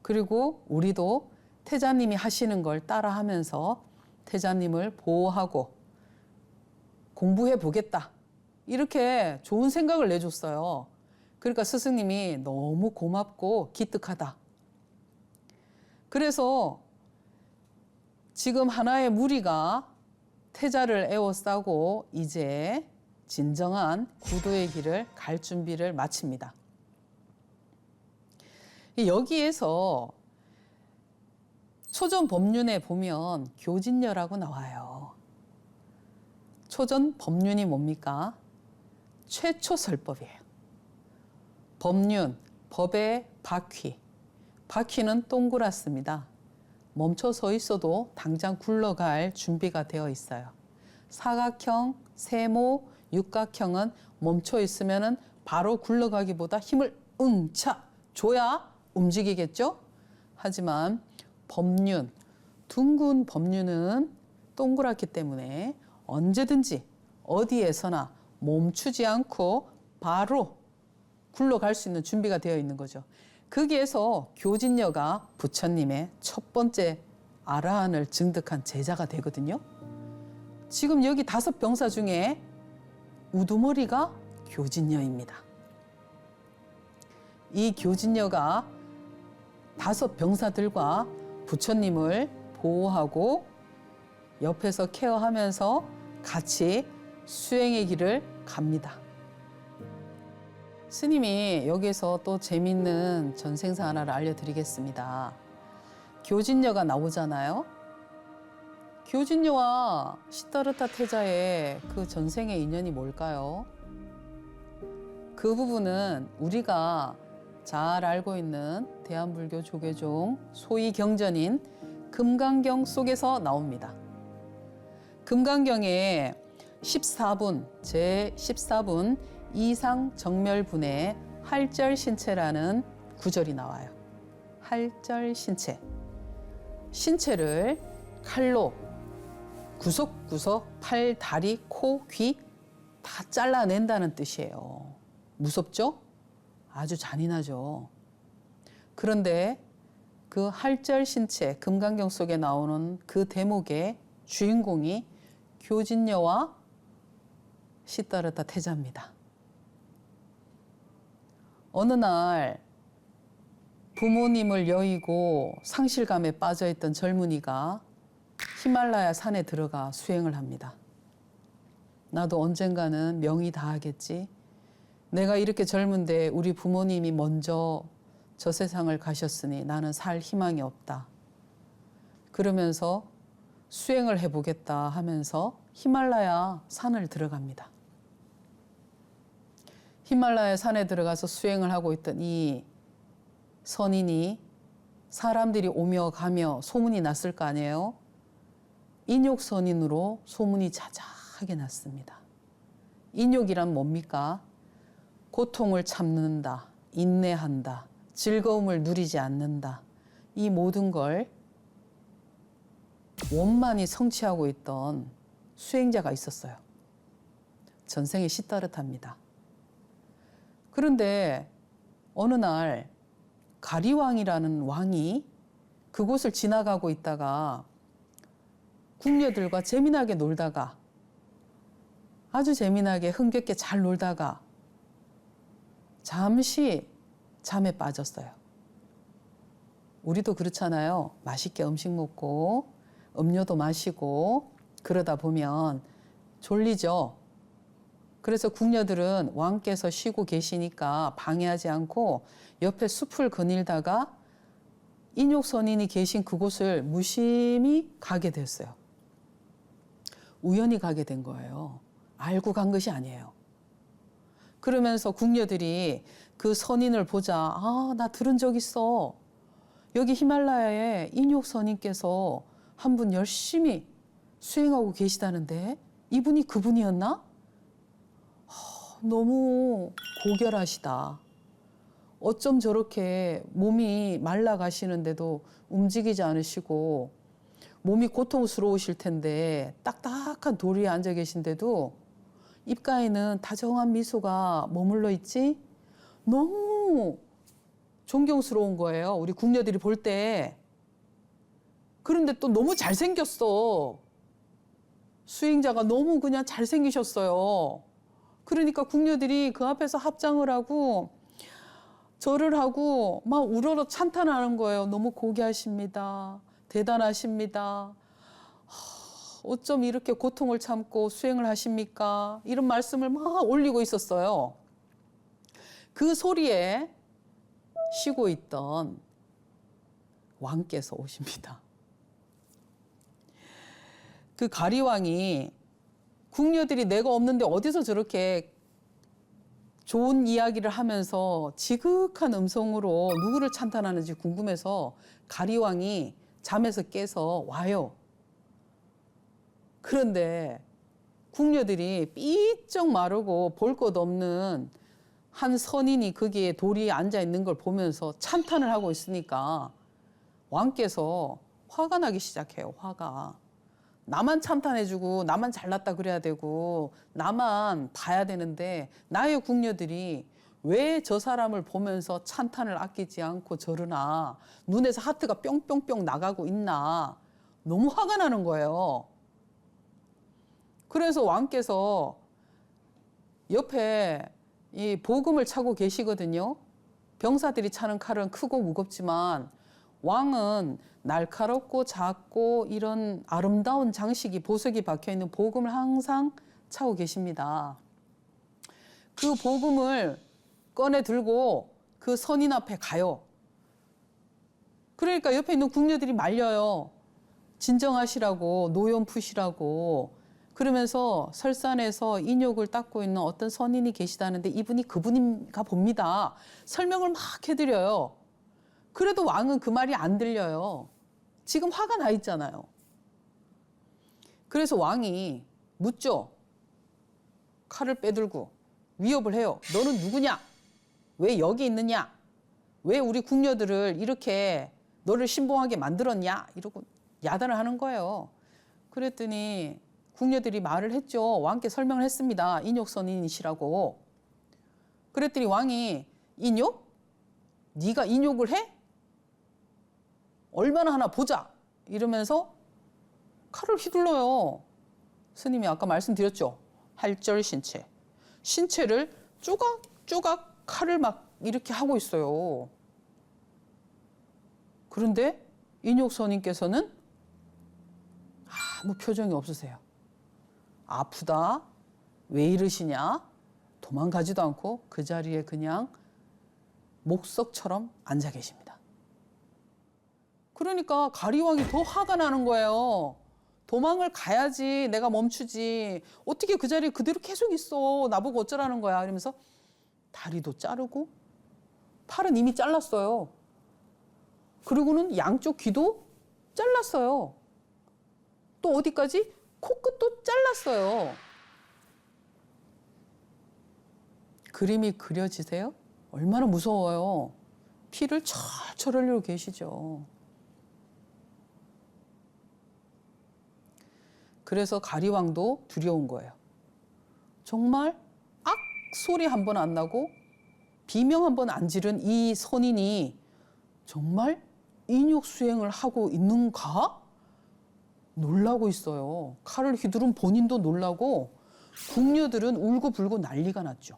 S1: 그리고 우리도 태자님이 하시는 걸 따라하면서 태자님을 보호하고 공부해 보겠다. 이렇게 좋은 생각을 내줬어요. 그러니까 스승님이 너무 고맙고 기특하다. 그래서 지금 하나의 무리가 태자를 에워싸고 이제 진정한 구도의 길을 갈 준비를 마칩니다. 여기에서 초전 법륜에 보면 교진녀라고 나와요. 초전 법륜이 뭡니까? 최초설법이에요. 법륜, 법의 바퀴. 바퀴는 동그랗습니다. 멈춰 서 있어도 당장 굴러갈 준비가 되어 있어요. 사각형, 세모, 육각형은 멈춰 있으면 바로 굴러가기보다 힘을 응차 줘야 움직이겠죠? 하지만 법륜, 둥근 법륜은 동그랗기 때문에 언제든지 어디에서나 멈추지 않고 바로 굴러갈 수 있는 준비가 되어 있는 거죠. 거기에서 교진녀가 부처님의 첫 번째 아라한을 증득한 제자가 되거든요. 지금 여기 5병사 중에 우두머리가 교진녀입니다. 이 교진녀가 5병사들과 부처님을 보호하고 옆에서 케어하면서 같이 수행의 길을 갑니다. 스님이 여기서 또 재밌는 전생사 하나를 알려드리겠습니다. 교진녀가 나오잖아요. 교진녀와 시다르타 태자의 그 전생의 인연이 뭘까요? 그 부분은 우리가 잘 알고 있는 대한불교 조계종 소위 경전인 금강경 속에서 나옵니다. 금강경의 14분, 제14분 이상정멸분의 할절신체라는 구절이 나와요. 할절신체. 신체를 칼로 구석구석 팔, 다리, 코, 귀 다 잘라낸다는 뜻이에요. 무섭죠? 아주 잔인하죠. 그런데 그 할절신체, 금강경 속에 나오는 그 대목의 주인공이 교진녀와 시다르타 태자입니다. 어느 날 부모님을 여의고 상실감에 빠져있던 젊은이가 히말라야 산에 들어가 수행을 합니다. 나도 언젠가는 명이 다하겠지. 내가 이렇게 젊은데 우리 부모님이 먼저 저 세상을 가셨으니 나는 살 희망이 없다. 그러면서 수행을 해보겠다 하면서 히말라야 산을 들어갑니다. 히말라야 산에 들어가서 수행을 하고 있던 이 선인이 사람들이 오며 가며 소문이 났을 거 아니에요? 인욕선인으로 소문이 자자하게 났습니다. 인욕이란 뭡니까? 고통을 참는다, 인내한다, 즐거움을 누리지 않는다. 이 모든 걸 원만히 성취하고 있던 수행자가 있었어요. 전생의 시다르타입니다. 그런데 어느 날 가리왕이라는 왕이 그곳을 지나가고 있다가 궁녀들과 재미나게 놀다가 아주 재미나게 흥겹게 잘 놀다가 잠시 잠에 빠졌어요. 우리도 그렇잖아요. 맛있게 음식 먹고 음료도 마시고 그러다 보면 졸리죠. 그래서 궁녀들은 왕께서 쉬고 계시니까 방해하지 않고 옆에 숲을 거닐다가 인욕선인이 계신 그곳을 무심히 가게 됐어요. 우연히 가게 된 거예요. 알고 간 것이 아니에요. 그러면서 궁녀들이 그 선인을 보자, 아, 나 들은 적 있어. 여기 히말라야에 인욕선인께서 한 분 열심히 수행하고 계시다는데 이분이 그분이었나? 너무 고결하시다. 어쩜 저렇게 몸이 말라가시는데도 움직이지 않으시고 몸이 고통스러우실 텐데 딱딱한 돌 위에 앉아 계신데도 입가에는 다정한 미소가 머물러 있지? 너무 존경스러운 거예요. 우리 궁녀들이 볼 때. 그런데 또 너무 잘생겼어. 수행자가 너무 그냥 잘생기셨어요. 그러니까 궁녀들이 그 앞에서 합장을 하고 절을 하고 막 우러러 찬탄하는 거예요. 너무 고귀하십니다. 대단하십니다. 어쩜 이렇게 고통을 참고 수행을 하십니까? 이런 말씀을 막 올리고 있었어요. 그 소리에 쉬고 있던 왕께서 오십니다. 그 가리왕이 궁녀들이 내가 없는데 어디서 저렇게 좋은 이야기를 하면서 지극한 음성으로 누구를 찬탄하는지 궁금해서 가리왕이 잠에서 깨서 와요. 그런데 궁녀들이 삐쩍 마르고 볼 것 없는 한 선인이 거기에 돌이 앉아 있는 걸 보면서 찬탄을 하고 있으니까 왕께서 화가 나기 시작해요. 화가. 나만 찬탄해주고 나만 잘났다 그래야 되고 나만 봐야 되는데 나의 궁녀들이 왜 저 사람을 보면서 찬탄을 아끼지 않고 저러나, 눈에서 하트가 뿅뿅뿅 나가고 있나, 너무 화가 나는 거예요. 그래서 왕께서 옆에 이 보금을 차고 계시거든요. 병사들이 차는 칼은 크고 무겁지만 왕은 날카롭고 작고 이런 아름다운 장식이, 보석이 박혀 있는 보금을 항상 차고 계십니다. 그 보금을 꺼내 들고 그 선인 앞에 가요. 그러니까 옆에 있는 궁녀들이 말려요. 진정하시라고, 노염 푸시라고. 그러면서 설산에서 인욕을 닦고 있는 어떤 선인이 계시다는데 이분이 그분인가 봅니다. 설명을 막 해드려요. 그래도 왕은 그 말이 안 들려요. 지금 화가 나 있잖아요. 그래서 왕이 묻죠. 칼을 빼들고 위협을 해요. 너는 누구냐? 왜 여기 있느냐? 왜 우리 궁녀들을 이렇게 너를 신봉하게 만들었냐? 이러고 야단을 하는 거예요. 그랬더니 궁녀들이 말을 했죠. 왕께 설명을 했습니다. 인욕선인이시라고. 그랬더니 왕이 인욕? 네가 인욕을 해? 얼마나 하나 보자. 이러면서 칼을 휘둘러요. 스님이 아까 말씀드렸죠. 할절신체. 신체를 쪼각쪼각 칼을 막 이렇게 하고 있어요. 그런데 인욕선인께서는 아무 표정이 없으세요. 아프다? 왜 이러시냐? 도망가지도 않고 그 자리에 그냥 목석처럼 앉아 계십니다. 그러니까 가리왕이 더 화가 나는 거예요. 도망을 가야지, 내가 멈추지. 어떻게 그 자리에 그대로 계속 있어. 나보고 어쩌라는 거야. 이러면서 다리도 자르고 팔은 이미 잘랐어요. 그리고는 양쪽 귀도 잘랐어요. 또 어디까지? 코끝도 잘랐어요. 그림이 그려지세요? 얼마나 무서워요. 피를 철철 흘리고 계시죠. 그래서 가리왕도 두려운 거예요. 정말 악 소리 한 번 안 나고 비명 한 번 안 지른 이 선인이 정말 인욕 수행을 하고 있는가? 놀라고 있어요. 칼을 휘두른 본인도 놀라고 궁녀들은 울고불고 난리가 났죠.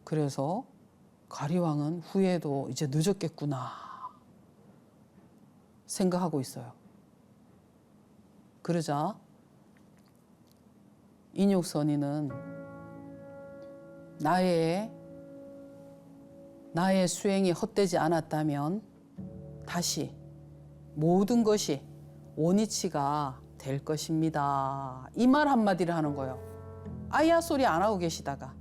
S1: 그래서 가리왕은 후회도 이제 늦었겠구나 생각하고 있어요. 그러자 인욕선인은 나의 수행이 헛되지 않았다면 다시 모든 것이 원위치가 될 것입니다. 이 말 한마디를 하는 거예요. 아야 소리 안 하고 계시다가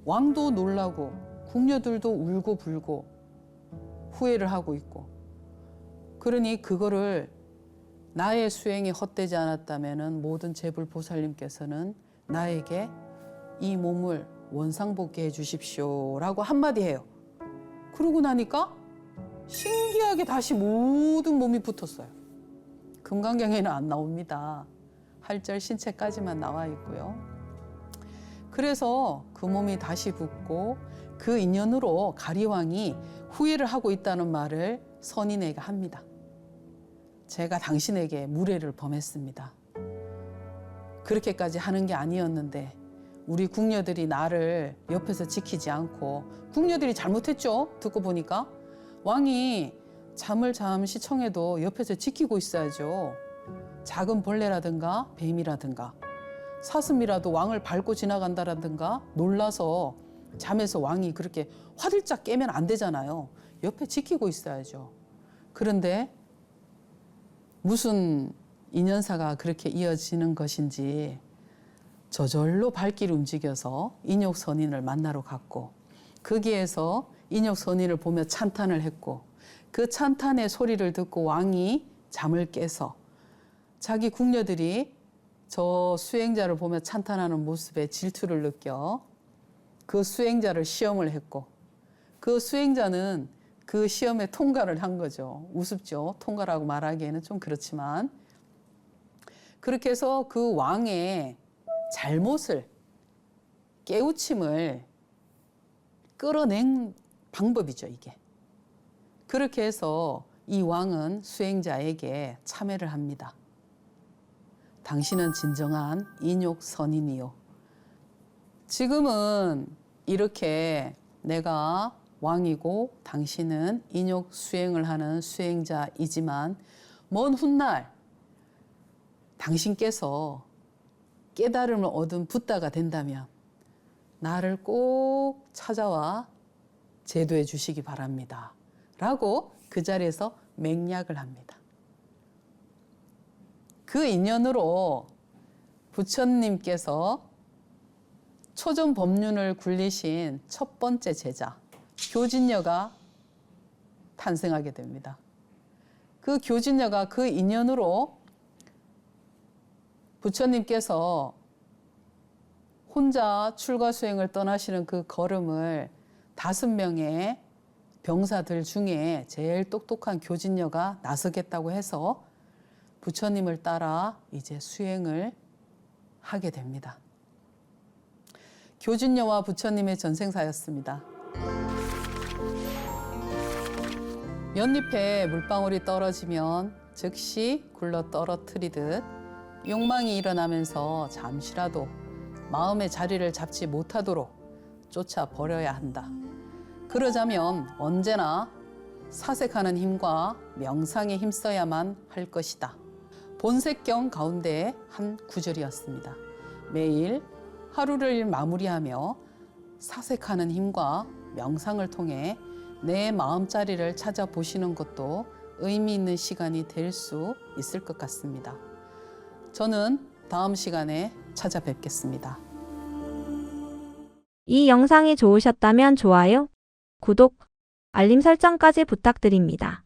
S1: 왕도 놀라고 궁녀들도 울고 불고 후회를 하고 있고, 그러니 그거를 나의 수행이 헛되지 않았다면 모든 제불보살님께서는 나에게 이 몸을 원상복귀 해 주십시오라고 한마디 해요. 그러고 나니까 신기하게 다시 모든 몸이 붙었어요. 금강경에는 안 나옵니다. 할절 신체까지만 나와 있고요. 그래서 그 몸이 다시 붙고 그 인연으로 가리왕이 후회를 하고 있다는 말을 선인에게 합니다. 제가 당신에게 무례를 범했습니다. 그렇게까지 하는 게 아니었는데 우리 궁녀들이 나를 옆에서 지키지 않고, 궁녀들이 잘못했죠. 듣고 보니까 왕이 잠을 잠시 청해도 옆에서 지키고 있어야죠. 작은 벌레라든가 뱀이라든가 사슴이라도 왕을 밟고 지나간다라든가 놀라서 잠에서 왕이 그렇게 화들짝 깨면 안 되잖아요. 옆에 지키고 있어야죠. 그런데 무슨 인연사가 그렇게 이어지는 것인지 저절로 발길이 움직여서 인욕선인을 만나러 갔고, 거기에서 인욕선인을 보며 찬탄을 했고, 그 찬탄의 소리를 듣고 왕이 잠을 깨서 자기 궁녀들이 저 수행자를 보며 찬탄하는 모습에 질투를 느껴 그 수행자를 시험을 했고, 그 수행자는 그 시험에 통과를 한 거죠. 우습죠. 통과라고 말하기에는 좀 그렇지만. 그렇게 해서 그 왕의 잘못을 깨우침을 끌어낸 방법이죠, 이게. 그렇게 해서 이 왕은 수행자에게 참회를 합니다. 당신은 진정한 인욕 선인이요. 지금은 이렇게 내가 왕이고 당신은 인욕 수행을 하는 수행자이지만 먼 훗날 당신께서 깨달음을 얻은 붓다가 된다면 나를 꼭 찾아와 제도해 주시기 바랍니다. 라고 그 자리에서 맹약을 합니다. 그 인연으로 부처님께서 초전 법륜을 굴리신 첫 번째 제자 교진녀가 탄생하게 됩니다. 그 교진녀가 그 인연으로 부처님께서 혼자 출가 수행을 떠나시는 그 걸음을 5명의 병사들 중에 제일 똑똑한 교진녀가 나서겠다고 해서 부처님을 따라 이제 수행을 하게 됩니다. 교진녀와 부처님의 전생사였습니다. 연잎에 물방울이 떨어지면 즉시 굴러 떨어뜨리듯 욕망이 일어나면서 잠시라도 마음의 자리를 잡지 못하도록 쫓아버려야 한다. 그러자면 언제나 사색하는 힘과 명상에 힘써야만 할 것이다. 본색경 가운데 한 구절이었습니다. 매일 하루를 마무리하며 사색하는 힘과 명상을 통해 내 마음자리를 찾아보시는 것도 의미 있는 시간이 될 수 있을 것 같습니다. 저는 다음 시간에 찾아뵙겠습니다.
S2: 이 영상이 좋으셨다면 좋아요, 구독, 알림 설정까지 부탁드립니다.